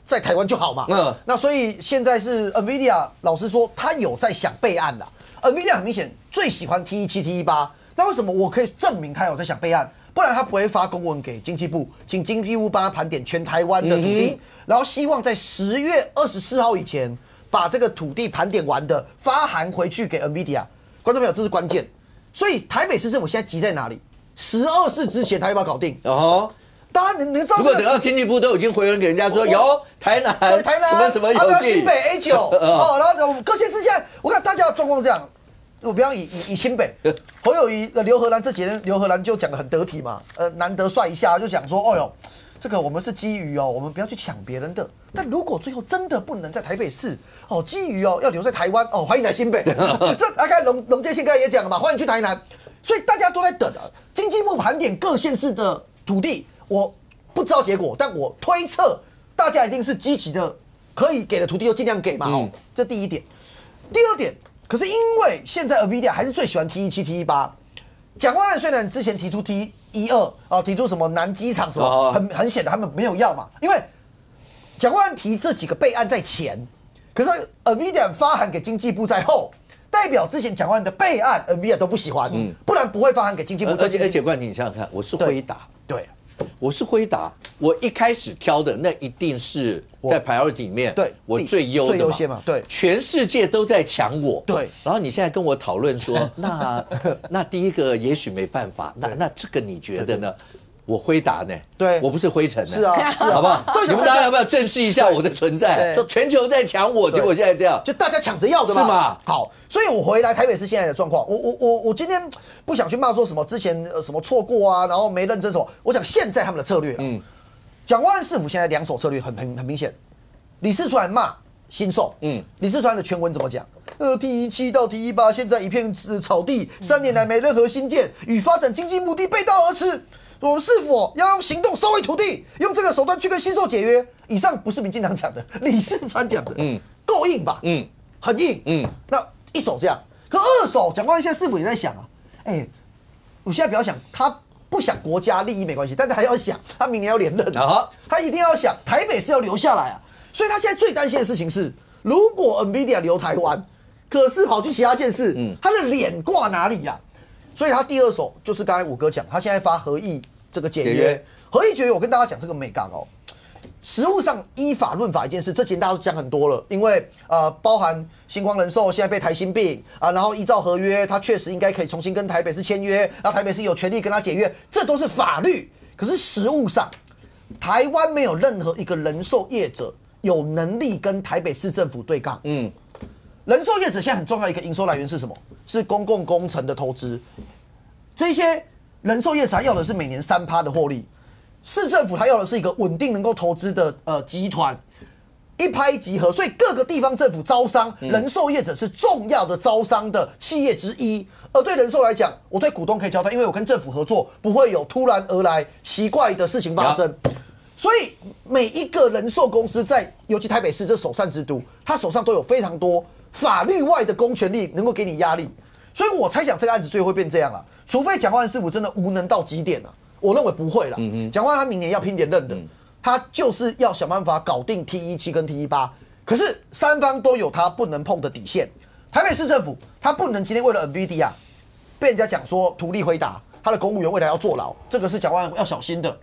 G: 在台湾就好嘛。那所以现在是 NVIDIA， 老实说，他有在想备案啦。NVIDIA 很明显最喜欢 T17、T18，那为什么我可以证明他有在想备案？不然他不会发公文给经济部，请经济部帮他盘点全台湾的土地，然后希望在10月24号以前把这个土地盘点完的发函回去给 NVIDIA。观众朋友，这是关键，所以台北市政府现在急在哪里？12市之前他要不要搞定？当然你知道，
A: 如果等到经济部都已经回文给人家说有台南什么有地，
G: 新北 A9 然后各县市现在我看大家的状况这样，我不要以新北侯友宜刘荷兰这几天刘荷兰就讲得很得体嘛，难得帅一下就讲说，哦哟，这个我们是基于我们不要去抢别人的。但如果最后真的不能在台北市基于要留在台湾欢迎来新北。这大概龙介现在也讲了嘛，欢迎去台南。所以大家都在等经济部盘点各县市的土地，我不知道结果，但我推测大家一定是积极的，可以给的土地就尽量给嘛。这第一点。第二点，可是因为现在 NVIDIA 还是最喜欢 T17、T18。蒋万安虽然之前提出 T12提出什么南机场什么，很显然他们没有要嘛，因为蒋万安提这几个备案在前，可是 NVIDIA 发函给经济部在后。代表之前蒋万安的备案 ，NVIDIA 都不喜欢，不然不会发函给经济部。
A: 而且冠廷，你想想看，我是辉达，
G: 对，
A: 我是辉达，我一开始挑的那一定是在 priority 里面，
G: 对，
A: 我最优的
G: 最优先嘛，对，
A: 全世界都在抢我，
G: 对。
A: 然后你现在跟我讨论说，那第一个也许没办法，那这个你觉得呢？我辉达呢？
G: 对，
A: 我不是灰尘呢。
G: 是啊，
A: 好不好？你们大家要不要正视一下我的存在？说全球在抢我，结果现在这样，
G: 就大家抢着要的嘛。
A: 是吗？
G: 好，所以我回来台北市现在的状况，我今天不想去骂说什么之前什么错过啊，然后没认真什么。我讲现在他们的策略，蒋万安市府现在两手策略很明显，李四川骂新售，李四川的全文怎么讲？T17到T18现在一片草地，3年来没任何新建，与发展经济目的背道而驰。我们是否要用行动收回土地，用这个手段去跟新售解约？以上不是民进党讲的，李四川讲的，够硬吧？很硬，那一手这样，可二手蒋万安现在是否也在想啊？我现在不要想他不想国家利益没关系，但是还要想他明年要连任他一定要想台北是要留下来啊。所以他现在最担心的事情是，如果 NVIDIA 留台湾，可是跑去其他县市，他的脸挂哪里呀？所以他第二手就是刚才武哥讲，他现在发合意这个解约，合意解约，我跟大家讲这个美感实务上依法论法一件事，这几天大家都讲很多了，因为包含星光人寿现在被台新并然后依照合约，他确实应该可以重新跟台北市签约，然后台北市有权利跟他解约，这都是法律。可是实务上，台湾没有任何一个人寿业者有能力跟台北市政府对抗。人寿业者现在很重要一个营收来源是什么？是公共工程的投资。这些人寿业者要的是每年3%的获利，市政府他要的是一个稳定能够投资的集团，一拍即合。所以各个地方政府招商，人寿业者是重要的招商的企业之一。而对人寿来讲，我对股东可以交代，因为我跟政府合作，不会有突然而来奇怪的事情发生。所以每一个人寿公司在，尤其台北市这首善之都，他手上都有非常多法律外的公权力能够给你压力。所以我猜想这个案子最后会变这样了，除非蒋万安市府真的无能到极点了，我认为不会了。蒋万安他明年要拼点认的，他就是要想办法搞定 T17跟 T18，可是三方都有他不能碰的底线。台北市政府他不能今天为了 NVIDIA被人家讲说图利辉达，他的公务员未来要坐牢，这个是蒋万安要小心的。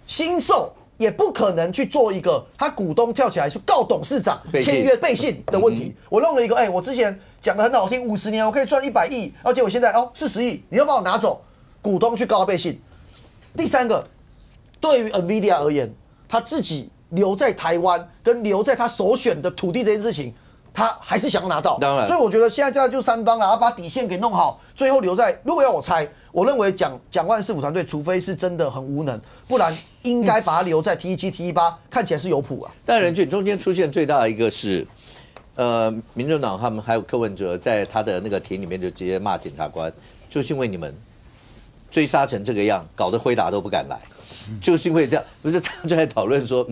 G: 新售也不可能去做一个他股东跳起来去告董事长签约背信的问题。我弄了一个，我之前讲的很好听，50年我可以赚100亿，而且我现在40亿，你要把我拿走，股东去告他背信。第三个，对于 NVIDIA 而言，他自己留在台湾跟留在他首选的土地这件事情，他还是想要拿到。当然，所以我觉得现在这样就三方了，把底线给弄好，最后留在。如果要我猜，我认为蒋万安市府团队，除非是真的很无能，不然应该把他留在T17、T18，看起来是有谱啊。
A: 但任俊中间出现最大的一个是，民众党他们还有柯文哲在他的那个庭里面就直接骂检察官，就是因为你们追杀成这个样，搞得辉达都不敢来，就是因为这样，不是他们就在讨论说，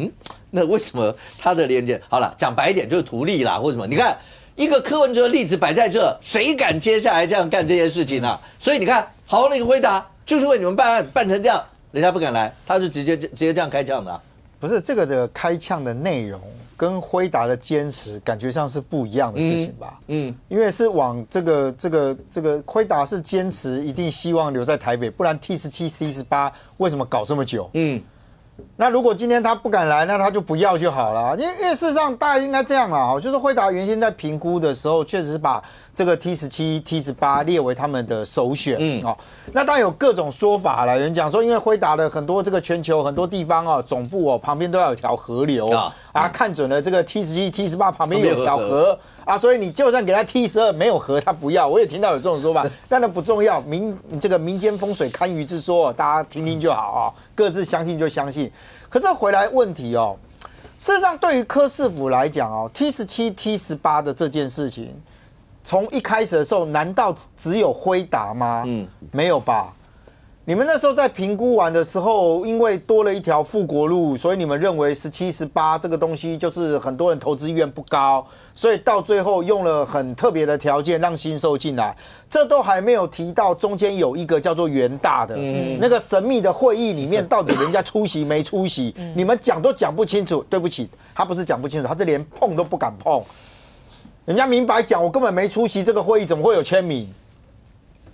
A: 那为什么他的连接好了，讲白一点就是图利啦，或什么？你看一个柯文哲的例子摆在这，谁敢接下来这样干这件事情啊？所以你看，好那个辉达就是为你们办案办成这样，人家不敢来，他是直接这样开枪的啊。
B: 不是这个的开枪的内容跟辉达的坚持感觉上是不一样的事情吧？因为是往这个辉达是坚持一定希望留在台北，不然 T17、T18 为什么搞这么久？那如果今天他不敢来，那他就不要就好了。因为事实上大家应该这样啦，就是辉达原先在评估的时候，确实是把这个 T17、T18 列为他们的首选。那当然有各种说法了，有人讲说，因为辉达的很多这个全球很多地方总部旁边都要有条河流看准了这个 T17、T18 旁边有条河所以你就算给他 T12 没有河，他不要。我也听到有这种说法，但那不重要，这个民间风水堪舆之说，大家听听就好各自相信就相信。可是回来问题事实上，对于柯市府来讲哦 ，T17、T18的这件事情，从一开始的时候，难道只有辉达吗？没有吧。你们那时候在评估完的时候，因为多了一条富国路，所以你们认为17、18这个东西就是很多人投资意愿不高，所以到最后用了很特别的条件让新售进来。这都还没有提到中间有一个叫做元大的那个神秘的会议里面，到底人家出席没出席，你们讲都讲不清楚。对不起，他不是讲不清楚，他是连碰都不敢碰。人家明白讲，我根本没出席这个会议，怎么会有签名？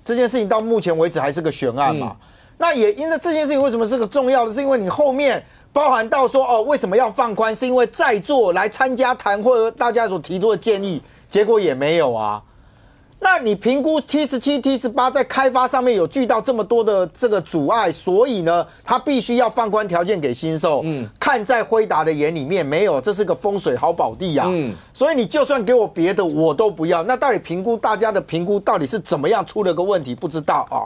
B: 这件事情到目前为止还是个悬案嘛。那也因为这件事情为什么是个重要的，是因为你后面包含到说哦，为什么要放宽？是因为在座来参加谈会大家所提出的建议，结果也没有啊。那你评估 T17、T18 在开发上面有遇到这么多的这个阻碍，所以呢，他必须要放宽条件给新售。看在辉达的眼里面没有，这是个风水好宝地啊。所以你就算给我别的，我都不要。那到底评估大家的评估到底是怎么样出了个问题，不知道啊。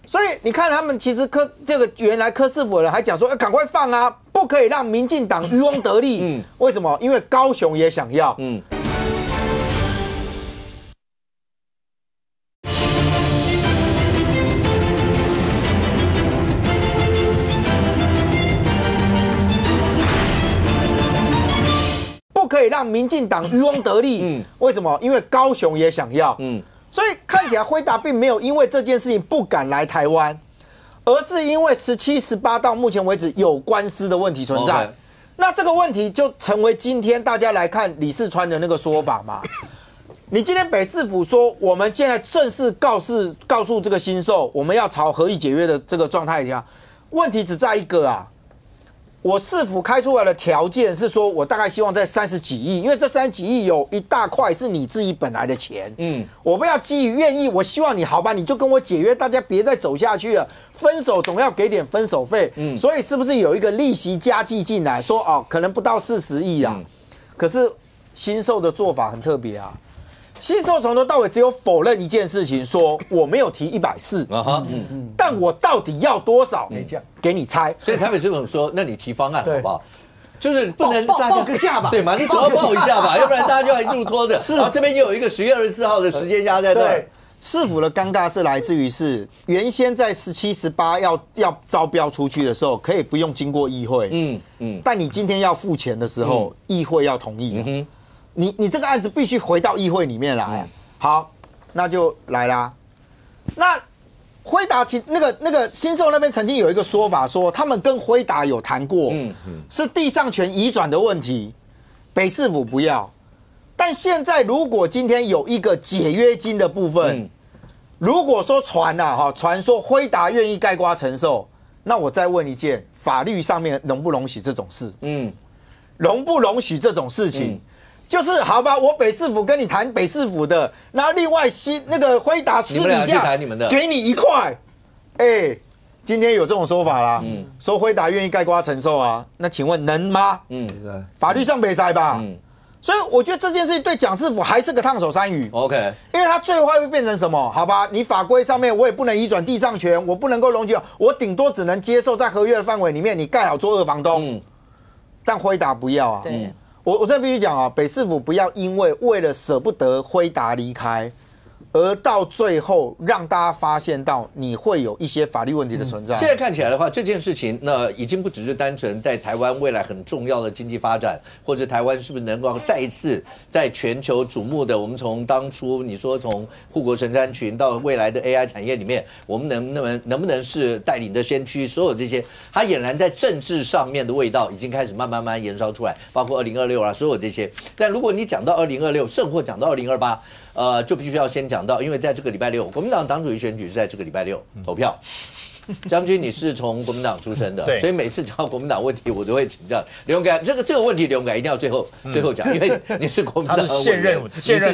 B: 所以你看他们其实这个原来柯市府的人还讲说，赶快放啊，不可以让民进党渔翁得利。为什么？因为高雄也想要。不可以让民进党渔翁得利。为什么？因为高雄也想要。所以看起来辉达并没有因为这件事情不敢来台湾，而是因为17、18到目前为止有官司的问题存在。那这个问题就成为今天大家来看李四川的那个说法嘛。你今天北市府说，我们现在正式告诉这个新售，我们要朝合议解约的这个状态下，问题只在一个啊。我市府开出来的条件是说，我大概希望在30几亿，因为这30几亿有一大块是你自己本来的钱。我不要基于愿意，我希望你好吧，你就跟我解约，大家别再走下去了。分手总要给点分手费。所以是不是有一个利息加计进来，说哦，可能不到40亿啊？可是新售的做法很特别啊。新售从头到尾只有否认一件事情，说我没有提140，但我到底要多少？给你猜。
A: 所以台北市府说，那你提方案好不好？就是不能大家
G: 报个价吧，
A: 对嘛？你总要报一下吧，要不然大家就要一路拖着。是，这边又有一个10月24号的时间压在那。对，
B: 市府的尴尬是来自于是原先在17、18要招标出去的时候，可以不用经过议会。但你今天要付钱的时候，议会要同意。你这个案子必须回到议会里面来。好，那就来啦。那辉达那个新售那边曾经有一个说法，说他们跟辉达有谈过，是地上权移转的问题，北市府不要。但现在如果今天有一个解约金的部分，如果说传说辉达愿意概括承受，那我再问一件，法律上面容不容许这种事？容不容许这种事情？就是好吧，我北市府跟你谈北市府的，然后另外那个辉达私底下给你1块，今天有这种说法啦，说辉达愿意概括承受啊，那请问能吗？法律上没塞吧？所以我觉得这件事情对蒋市府还是个烫手山芋。
A: OK，
B: 因为它最坏会变成什么？好吧，你法规上面我也不能移转地上权，我不能够容许，我顶多只能接受在合约的范围里面，你盖好做2房东。但辉达不要啊。对。我这必须讲啊，北市府不要因为了舍不得辉达离开，而到最后让大家发现到你会有一些法律问题的存在。
A: 现在看起来的话，这件事情那已经不只是单纯在台湾未来很重要的经济发展，或者台湾是不是能够再一次在全球瞩目的，我们从当初你说从护国神山群到未来的 AI 产业里面，我们能不能是带领的先驱？所有这些，它俨然在政治上面的味道已经开始慢慢延烧出来，包括2026啊，所有这些。但如果你讲到2026，甚或讲到2028。就必须要先讲到，因为在这个礼拜6，国民党党主席选举是在这个礼拜6投票。将军，你是从国民党出身的，所以每次讲到国民党问题，我都会请教刘永改。这个问题，刘永改一定要最后讲，因为你是国民党
I: 现任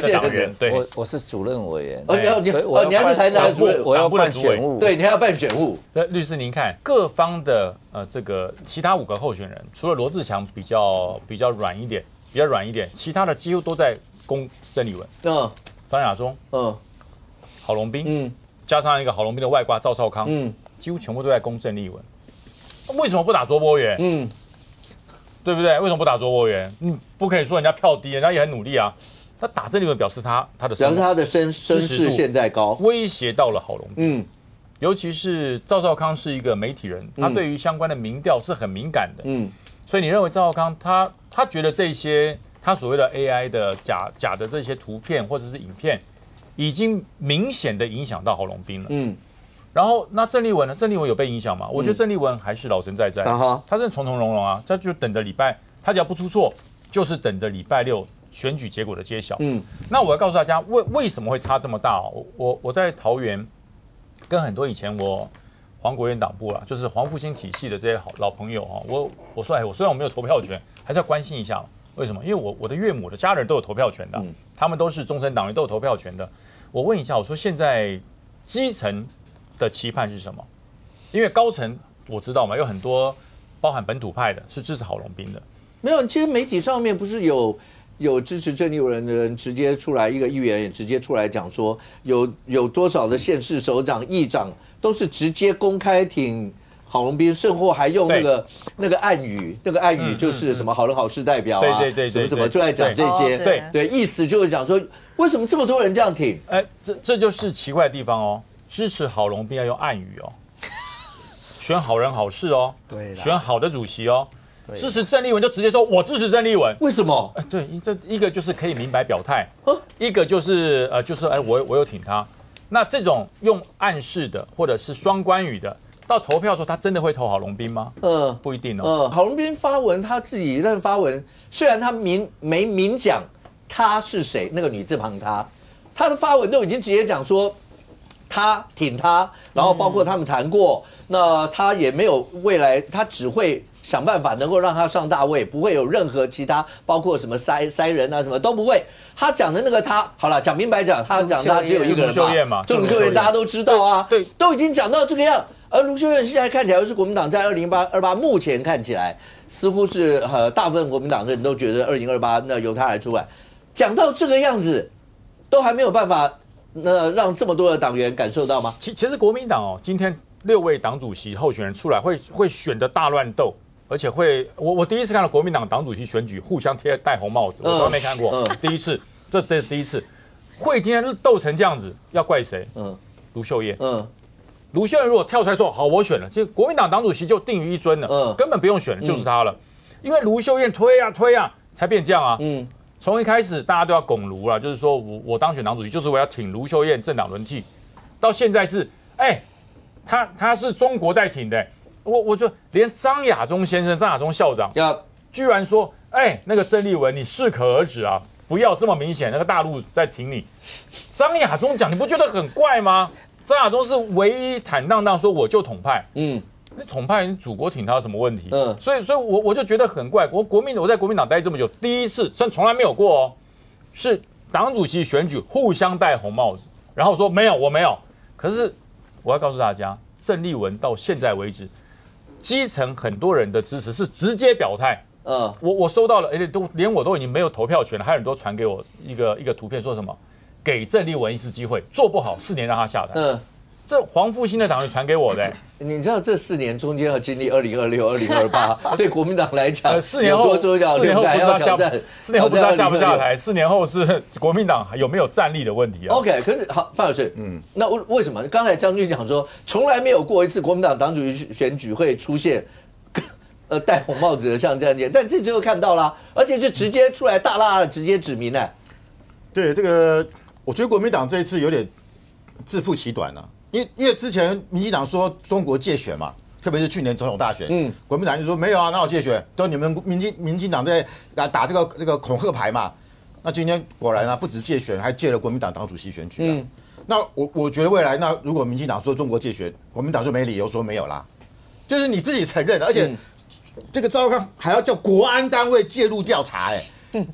I: 的党员，对，
H: 我是主任委员。
A: 你还是台南主任，
H: 我要办选务，
A: 对，你还要办选务。
I: 律师，您看各方的这个其他5个候选人，除了罗志强比较软一点，其他的几乎都在攻曾丽文。张亚中，郝龙斌，加上一个郝龙斌的外挂赵少康，几乎全部都在攻郑丽文。为什么不打卓博源？对不对？为什么不打卓博源？你不可以说人家票低，人家也很努力啊。他打郑丽文表示他的
A: 声势现在高，
I: 威胁到了郝龙斌。尤其是赵少康是一个媒体人，他对于相关的民调是很敏感的。所以你认为赵少康他觉得这些他所谓的 AI 的假的这些图片或者是影片，已经明显的影响到郝龙斌了。然后那郑丽文呢？郑丽文有被影响吗？我觉得郑丽文还是老神在在，他是从容啊，他就等着礼拜，他只要不出错，就是等着礼拜六选举结果的揭晓。那我要告诉大家，为什么会差这么大？我在桃园跟很多以前我黄国元党部啦，就是黄复兴体系的这些老朋友哈，我说我虽然我没有投票权，还是要关心一下。为什么？因为我的岳母的家人都有投票权的，他们都是终身党员，都有投票权的。我问一下，我说现在基层的期盼是什么？因为高层我知道嘛，有很多包含本土派的是支持郝龙斌的。
A: 没有，其实媒体上面不是有支持郑丽文的人直接出来，一个议员也直接出来讲说，有多少的县市首长、议长都是直接公开挺郝龙斌，甚或还用那个暗语，那个暗语就是什么好人好事代表啊，对，什么就在讲这些，对，意思就是讲说，为什么这么多人这样挺？
I: 这就是奇怪的地方哦。支持郝龙斌要用暗语哦，选好人好事哦，对，选好的主席哦。支持郑丽文就直接说我支持郑丽文，
A: 为什么？
I: 对，这一个就是可以明白表态，一个就是我有挺他。那这种用暗示的或者是双关语的，到投票的时候他真的会投郝龙斌吗？不一定哦。
A: 郝龙斌发文，他自己认发文，虽然他没明讲他是谁，那个女字旁他的发文都已经直接讲说。他挺他，然后包括他们谈过，那他也没有未来，他只会想办法能够让他上大位，不会有任何其他，包括什么塞人啊什么都不会。他讲的那个好了，讲明白讲，他讲他只有一个人嘛，就卢秀燕大家都知道啊，对，都已经讲到这个样。而卢秀燕现在看起来又是国民党在2028目前看起来似乎是大部分国民党的人都觉得2028那由他来出来，讲到这个样子，都还没有办法。那让这么多的党员感受到吗？
I: 其实国民党今天6位党主席候选人出来会选的大乱斗，而且我第一次看到国民党党主席选举互相戴红帽子，我从来没看过，第一次，这第一次，会今天斗成这样子，要怪谁？卢秀燕，卢秀燕如果跳出来说好我选了，其实国民党党主席就定于一尊了，根本不用选了，就是他了，因为卢秀燕推啊才变这样啊，从一开始大家都要拱卢了，就是说我当选党主席就是我要挺卢秀燕政党轮替，到现在是他是中国在挺的，我就连张亚中先生、张亚中校长居然说那个郑丽文你适可而止啊，不要这么明显，那个大陆在挺你。张亚中讲你不觉得很怪吗？张亚中是唯一坦荡荡说我就统派，那统派你祖国挺他有什么问题？所以我就觉得很怪。我在国民党待这么久，第一次从来没有过哦，是党主席选举互相戴红帽子，然后说没有我没有。可是我要告诉大家，郑丽文到现在为止，基层很多人的支持是直接表态。我收到了，连我都已经没有投票权了，还有人都传给我一个图片，说什么给郑丽文一次机会，做不好4年让他下台。这黄复兴的党员传给我的，
A: 你知道这4年中间要经历2026、2028，对国民党来讲
I: ，4年后
A: 有多重要？4
I: 年后不知道4年后不知道下不下台，4年后是国民党有没有战力的问题啊。
A: OK， 可是好，范老师，那为什么刚才将军讲说，从来没有过一次国民党党主席选举会出现戴红帽子的像这样件，但这次又看到了，而且是直接出来大辣的直接指明了。
J: 对这个，我觉得国民党这一次有点自负其短了。因为之前民进党说中国借选嘛，特别是去年总统大选，国民党就说没有啊，哪有借选，都你们民进党在打这个恐吓牌嘛。那今天果然啊，不止借选，还借了国民党党主席选举。那我觉得未来，那如果民进党说中国借选，国民党就没理由说没有啦，就是你自己承认的，而且这个赵少康还要叫国安单位介入调查，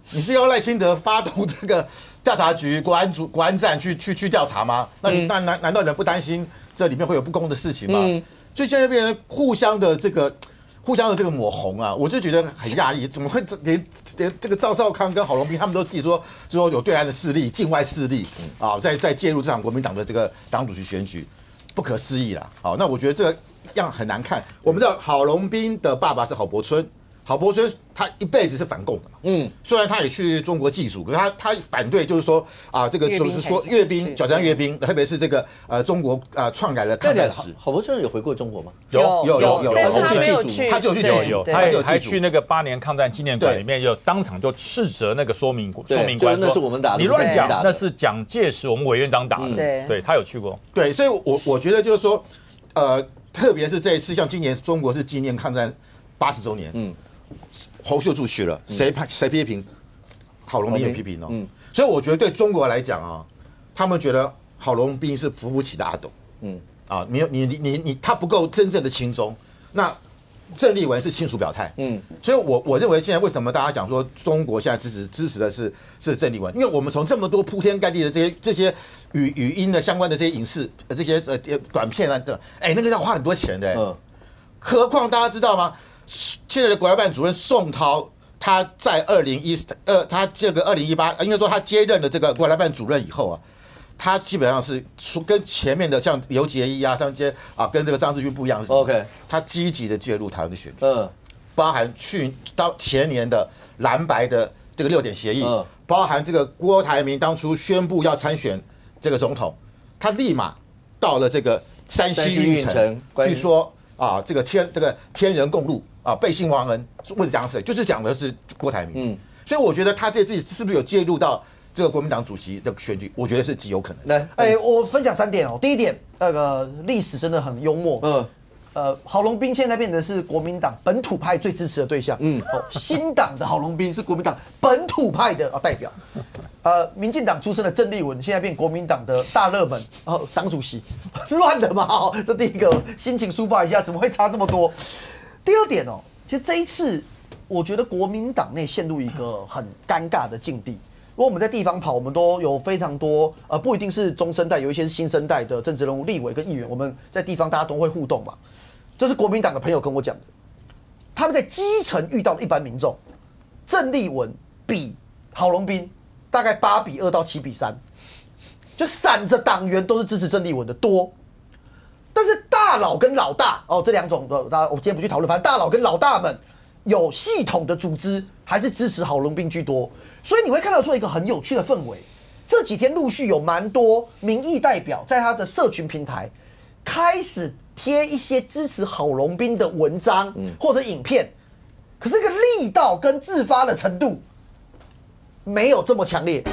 J: 你是要赖清德发动这个调查局、国安站去调查吗？那难道人不担心这里面会有不公的事情吗？所以现在变成互相的这个抹红啊，我就觉得很讶异，怎么会连这个赵少康跟郝龙斌他们都自己说有对岸的势力、境外势力啊，在介入这场国民党的这个党主席选举，不可思议啦。好，那我觉得这个样很难看。我们知道郝龙斌的爸爸是郝柏村郝柏村他一辈子是反共的嘛，虽然他也去中国祭祖，可是他反对就是说啊，这个就是说阅兵挑战阅兵，特别是这个中国篡改了抗战史。
A: 郝柏村有回过中国吗？
J: 有，
C: 但是他没有去，
J: 他就去祭祖，
I: 还去那个8年抗战纪念馆里面，就当场就斥责那个说明官说
A: 那是我们打的，
I: 你乱讲，那是蒋介石我们委员长打的，对他有去过，
J: 对，所以我觉得就是说，特别是这一次，像今年中国是纪念抗战80周年，侯秀柱去了，谁批评？郝龙斌也批评哦，所以我觉得对中国来讲啊，他们觉得郝龙斌是扶不起的阿斗，没有他不够真正的亲中，那郑丽文是亲属表态，所以我认为现在为什么大家讲说中国现在支持的是郑丽文，因为我们从这么多铺天盖地的这些语音的相关的这些影视这些短片啊的，那个要花很多钱的，何况大家知道吗？现在的国台办主任宋涛，他在他这个2018，应该说他接任了这个国台办主任以后啊，他基本上是跟前面的像刘捷一啊，他们这些跟这个张志军不一样。
A: OK，
J: 他积极的介入台湾的选举，包含到前年的蓝白的这个6点协议，包含这个郭台铭当初宣布要参选这个总统，他立马到了这个山西运城，据说这个天人共路背信忘恩，为了讲谁？就是讲的是郭台铭。所以我觉得他这次是不是有介入到这个国民党主席的选举？我觉得是极有可能。
G: 我分享3点哦。第一点，历史真的很幽默。郝龙斌现在变成是国民党本土派最支持的对象。新党的郝龙斌是国民党本土派的代表。民进党出身的郑丽文现在变国民党的大热门，党主席，乱了嘛？这第一个心情抒发一下，怎么会差这么多？第二点其实这一次我觉得国民党内陷入一个很尴尬的境地。如果我们在地方跑，我们都有非常多不一定是中生代，有一些是新生代的政治人物、立委跟议员，我们在地方大家都会互动嘛。这是国民党的朋友跟我讲的，他们在基层遇到的一般民众，郑丽文比郝龙斌大概8比2到7比3，就散着党员都是支持郑丽文的多。但是大佬跟老大这2种的，我今天不去讨论，反正大佬跟老大们有系统的组织，还是支持郝龙斌居多。所以你会看到说一个很有趣的氛围。这几天陆续有蛮多民意代表在他的社群平台开始贴一些支持郝龙斌的文章或者影片，可是这个力道跟自发的程度没有这么强烈。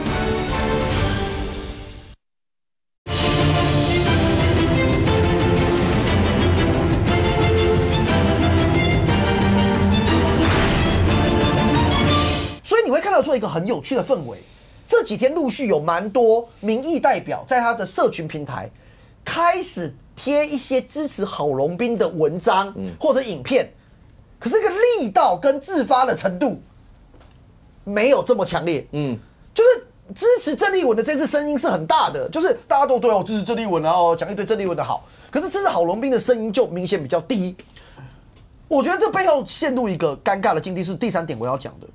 G: 你会看到说一个很有趣的氛围，这几天陆续有蛮多民意代表在他的社群平台开始贴一些支持郝龙斌的文章或者影片，可是这个力道跟自发的程度没有这么强烈。就是支持郑丽文的这次声音是很大的，就是大家都对支持郑丽文，然后讲一堆郑丽文的好，可是支持郝龙斌的声音就明显比较低。我觉得这背后陷入一个尴尬的境地，是第3点我要讲的。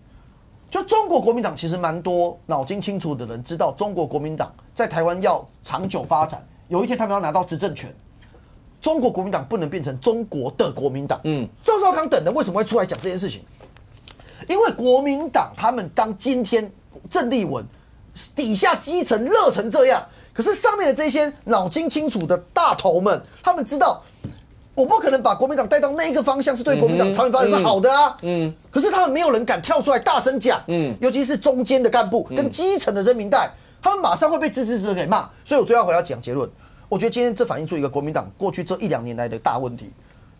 G: 就中国国民党其实蛮多脑筋清楚的人知道，中国国民党在台湾要长久发展，有一天他们要拿到执政权，中国国民党不能变成中国的国民党。赵少康等人为什么会出来讲这件事情？因为国民党他们当今天郑丽文底下基层热成这样，可是上面的这些脑筋清楚的大头们，他们知道我不可能把国民党带到那一个方向，是对国民党长远发展是好的啊。可是他们没有人敢跳出来大声讲。尤其是中间的干部跟基层的人民代，他们马上会被支持者给骂。所以我最后回来讲结论，我觉得今天这反映出一个国民党过去这1-2年来的大问题。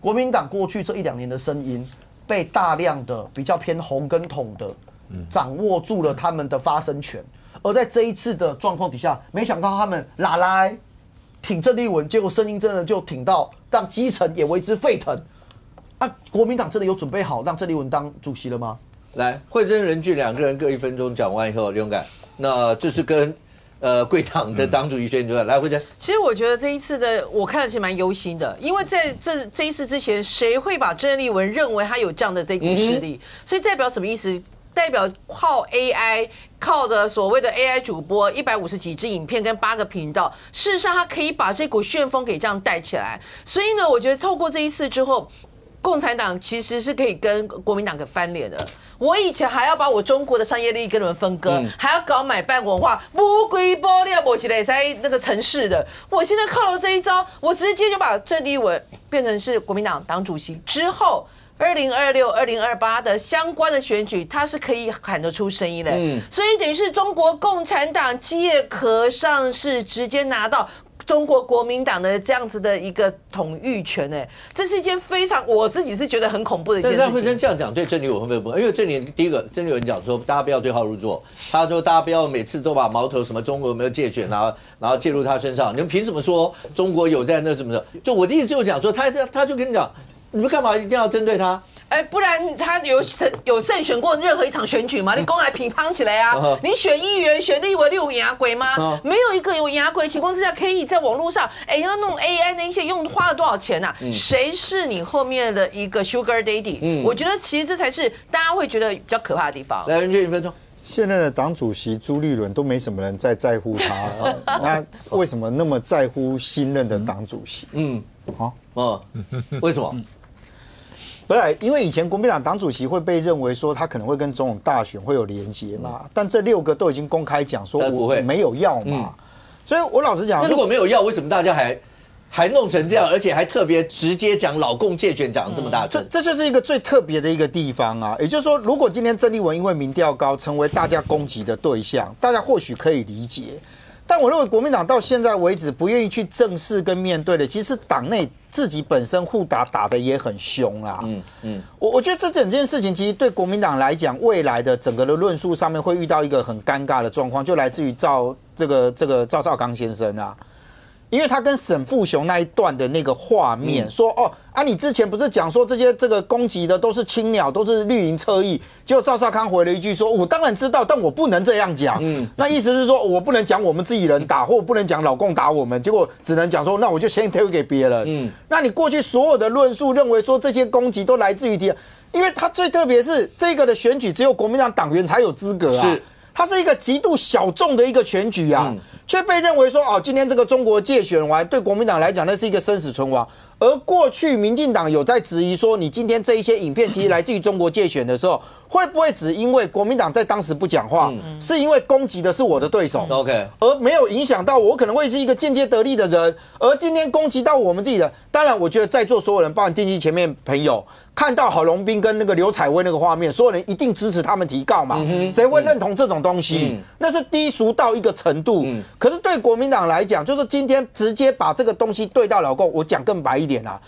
G: 国民党过去这1-2年的声音，被大量的比较偏红跟统的掌握住了他们的发声权。而在这一次的状况底下，没想到他们哪来挺郑丽文，结果声音真的就挺到让基层也为之沸腾。国民党真的有准备好让郑丽文当主席了吗？
A: 来，惠珍、任俊2个人各1分钟，讲完以后，刘永改，那这是跟贵党的党主席选举来，惠珍。
C: 其实我觉得这一次的我看的其实蛮忧心的，因为在这一次之前，谁会把郑丽文认为他有这样的这股势力？所以代表什么意思？代表靠 AI， 靠的所谓的 AI 主播150几支影片跟8个频道，事实上他可以把这股旋风给这样带起来。所以呢，我觉得透过这一次之后，共产党其实是可以跟国民党给翻脸的。我以前还要把我中国的商业利益跟你们分割，还要搞买办文化，不归波料，我记得在那个城市的。我现在靠了这一招，我直接就把郑丽文变成是国民党党主席之后。2026、2028的相关的选举，它是可以喊得出声音的，所以等于是中国共产党借壳上市，直接拿到中国国民党的这样子的一个统御权，这是一件非常我自己是觉得很恐怖的一件事情。但是
A: 会这样讲对郑丽文会不会不？因为郑丽文第一个，郑丽文讲说大家不要对号入座，他说大家不要每次都把矛头什么中国有没有借选，然后介入他身上，你们凭什么说中国有在那什么的？就我的意思就是讲说，他就跟你讲。你们干嘛一定要针对他？
C: 不然他有胜选过任何一场选举吗？你公来乒乓起来啊！你选议员、选立委，你有牙鬼吗？没有一个有牙鬼的情况之下，可以在网络上，要弄 AI 那些花了多少钱啊？谁是你后面的一个 Sugar Daddy？我觉得其实这才是大家会觉得比较可怕的地方。
A: 来，任俊1分钟。
B: 现在的党主席朱立伦都没什么人在乎他，那为什么那么在乎新任的党主席？
A: 为什么？
B: 不是，因为以前国民党党主席会被认为说他可能会跟总统大选会有连结嘛，但这6个都已经公开讲说我没有要嘛，所以我老实讲，
A: 那如果没有要，为什么大家还弄成这样，而且还特别直接讲老共借权讲这么大？
B: 这就是一个最特别的一个地方啊！也就是说，如果今天郑丽文因为民调高成为大家攻击的对象，大家或许可以理解。但我认为国民党到现在为止不愿意去正视跟面对的，其实党内自己本身互打得也很凶啊。我觉得这整件事情其实对国民党来讲，未来的整个的论述上面会遇到一个很尴尬的状况，就来自于赵少康先生啊。因为他跟沈富雄那一段的那个画面说你之前不是讲说这个攻击的都是青鸟，都是绿营侧翼，结果赵少康回了一句说，我当然知道，但我不能这样讲。那意思是说我不能讲我们自己人打，或我不能讲老共打我们，结果只能讲说那我就先推给别人。那你过去所有的论述认为说这些攻击都来自于因为他最特别是这个的选举只有国民党党员才有资格啊，它是一个极度小众的一个选举啊。却被认为说今天这个中国介选完，对国民党来讲那是一个生死存亡。而过去民进党有在质疑说，你今天这一些影片其实来自于中国介选的时候，会不会只因为国民党在当时不讲话，是因为攻击的是我的对手
A: ，OK，
B: 而没有影响到我可能会是一个间接得利的人，而今天攻击到我们自己的。当然，我觉得在座所有人，包含电视前面朋友，看到郝龙斌跟那个刘彩薇那个画面，所有人一定支持他们提告嘛？谁会认同这种东西？那是低俗到一个程度。可是对国民党来讲，就是今天直接把这个东西对到老共，我讲更白一点啊，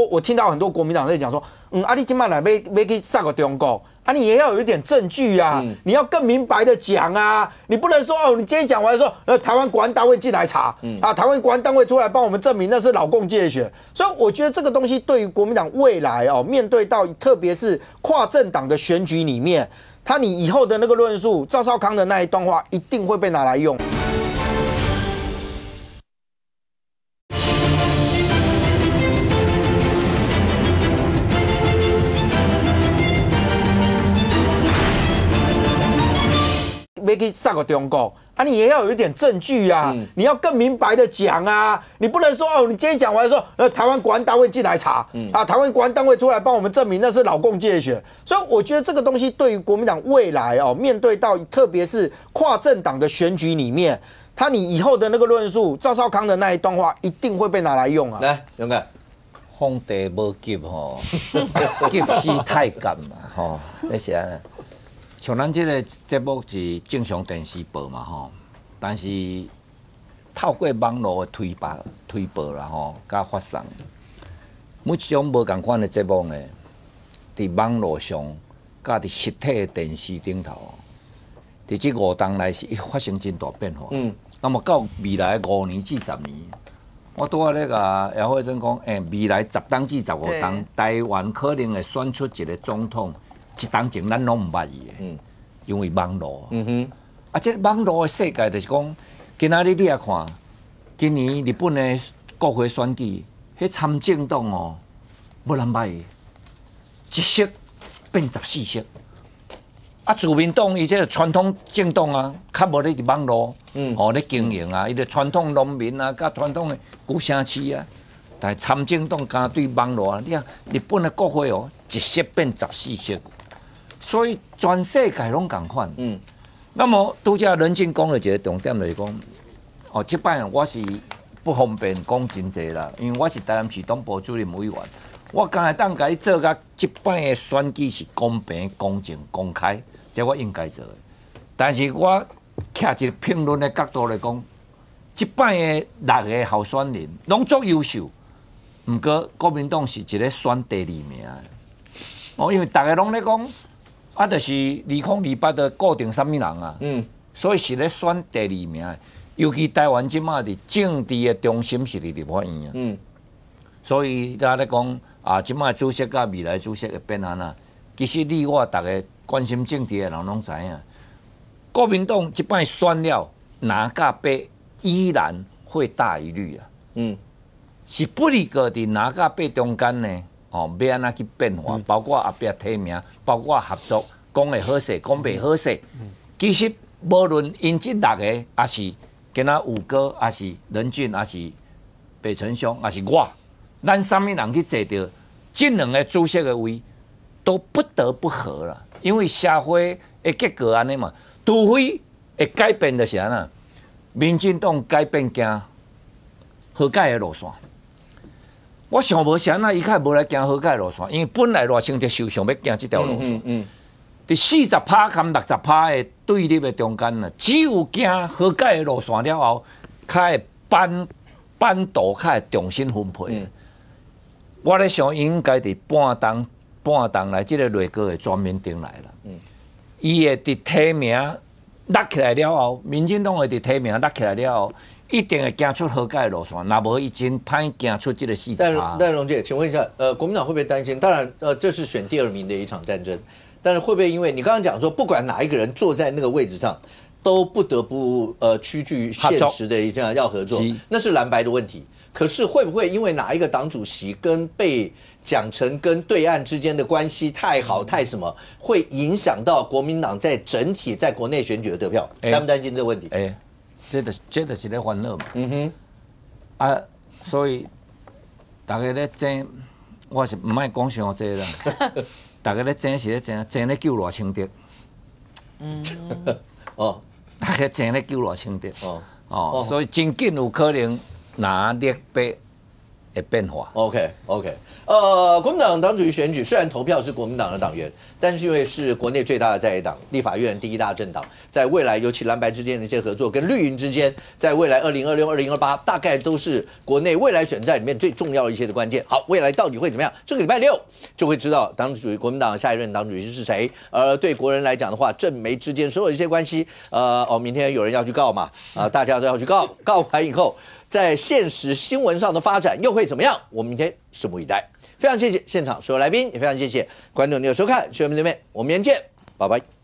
B: 我听到很多国民党在讲说，你今晚来要去杀个中国。你也要有一点证据啊，你要更明白的讲啊，你不能说你今天讲完说，台湾国安单位进来查，台湾国安单位出来帮我们证明那是老共介选，所以我觉得这个东西对于国民党未来面对到特别是跨政党的选举里面，你以后的那个论述，赵少康的那一段话一定会被拿来用。要去杀个中国你也要有一点证据啊，你要更明白的讲啊，你不能说你今天讲完说台湾国安单位进来查，台湾国安单位出来帮我们证明那是老共介选，所以我觉得这个东西对于国民党未来面对到特别是跨政党的选举里面，你以后的那个论述，赵少康的那一段话一定会被拿来用啊。
A: 来，勇敢，
H: 皇帝无急急死太监嘛这些。像咱这个节目是正常电视播嘛但是透过网络的推播啦甲发送，每一种无同款的节目呢，伫网络上甲伫实体的电视顶头，伫这5档来是发生真大变化。那么到未来5年至10年，我拄仔咧甲姚慧珍讲，未来10档至15档，台湾可能会选出一个总统。一当前咱拢唔捌伊的，因为网络。这网络的世界就是讲，今仔日你来看，今年日本的国会选举，迄参政党无人捌伊，一色变14色。自民党伊这个传统政党较无咧伫网络，咧经营伊个传统农民甲传统的古城市但参政党敢对网络啊，你看日本的国会哦，一色变14色，所以全世界拢共款。那么拄则任进讲的一个重点就是讲，哦，这摆我是不方便讲真济啦，因为我是台南市党部主任委员，我刚才当甲你做甲这摆的选举是公平、公正、公开，这我应该做的。但是我徛一个评论的角度来讲，这摆的6个候选人拢足优秀，不过国民党是一个选第2名的。哦，因为大家拢咧讲。啊，就是2028的固定什么人啊？所以是咧选第2名，尤其台湾即马伫政治的中心是伫立法院啊。所以大家咧讲啊，即马主席甲未来主席会变安那？其实你我大家关心政治的人拢知影，国民党即摆选了拿甲8依然会大于绿啊。是不离个伫拿甲8中间呢？哦，要安怎去变化？包括后壁提名，包括合作，讲会好势，讲袂好势。其实无论因这6个，也是跟他5哥，也是任俊，也是北辰兄，也是我，咱什么人去坐到这2个主席的位，都不得不和了。因为社会的结果安尼嘛，除非会改变就是安那，民进党改变行和解的路线。我想无啥那伊较无来行和解路线，因为本来赖清德受想要行这条路线。伫40%跟60%的对立的中间呢，只有行和解的路线了后，较会版图较会重新分配。我咧想应该伫半当来，这个内阁的全面顶来了。伊会伫提名落起来了后，民进党会伫提名落起来了后。一定会行出和解的路线，那无已经歹行出这个40%。
A: 但荣姐，请问一下，国民党会不会担心？当然，这是选第2名的一场战争，但是会不会因为你刚刚讲说，不管哪一个人坐在那个位置上，都不得不屈居现实的一样要合作，那是蓝白的问题。可是会不会因为哪一个党主席跟被讲成跟对岸之间的关系太好太什么，会影响到国民党在整体在国内选举的得票？担不担心这个问题？
H: 这就是咧烦恼嘛。所以大家咧争，我是唔爱讲伤济啦。大家咧争是咧争咧救赖清德。大家争咧救赖清德。所以真紧有可能拿立白的变化。
A: OK， 国民党党主席选举虽然投票是国民党的党员，但是因为是国内最大的在野党，立法院第1大政党，在未来尤其蓝白之间的一些合作，跟绿营之间，在未来2026、2028，大概都是国内未来选战里面最重要的一些的关键。好，未来到底会怎么样？这个礼拜6就会知道党主席国民党下一任党主席是谁。对国人来讲的话，政媒之间所有一些关系，明天有人要去告嘛，大家都要去告，告完以后。在现实新闻上的发展又会怎么样？我们明天拭目以待。非常谢谢现场所有来宾，也非常谢谢观众朋友收看《学员们对面》，我们明天见，拜拜。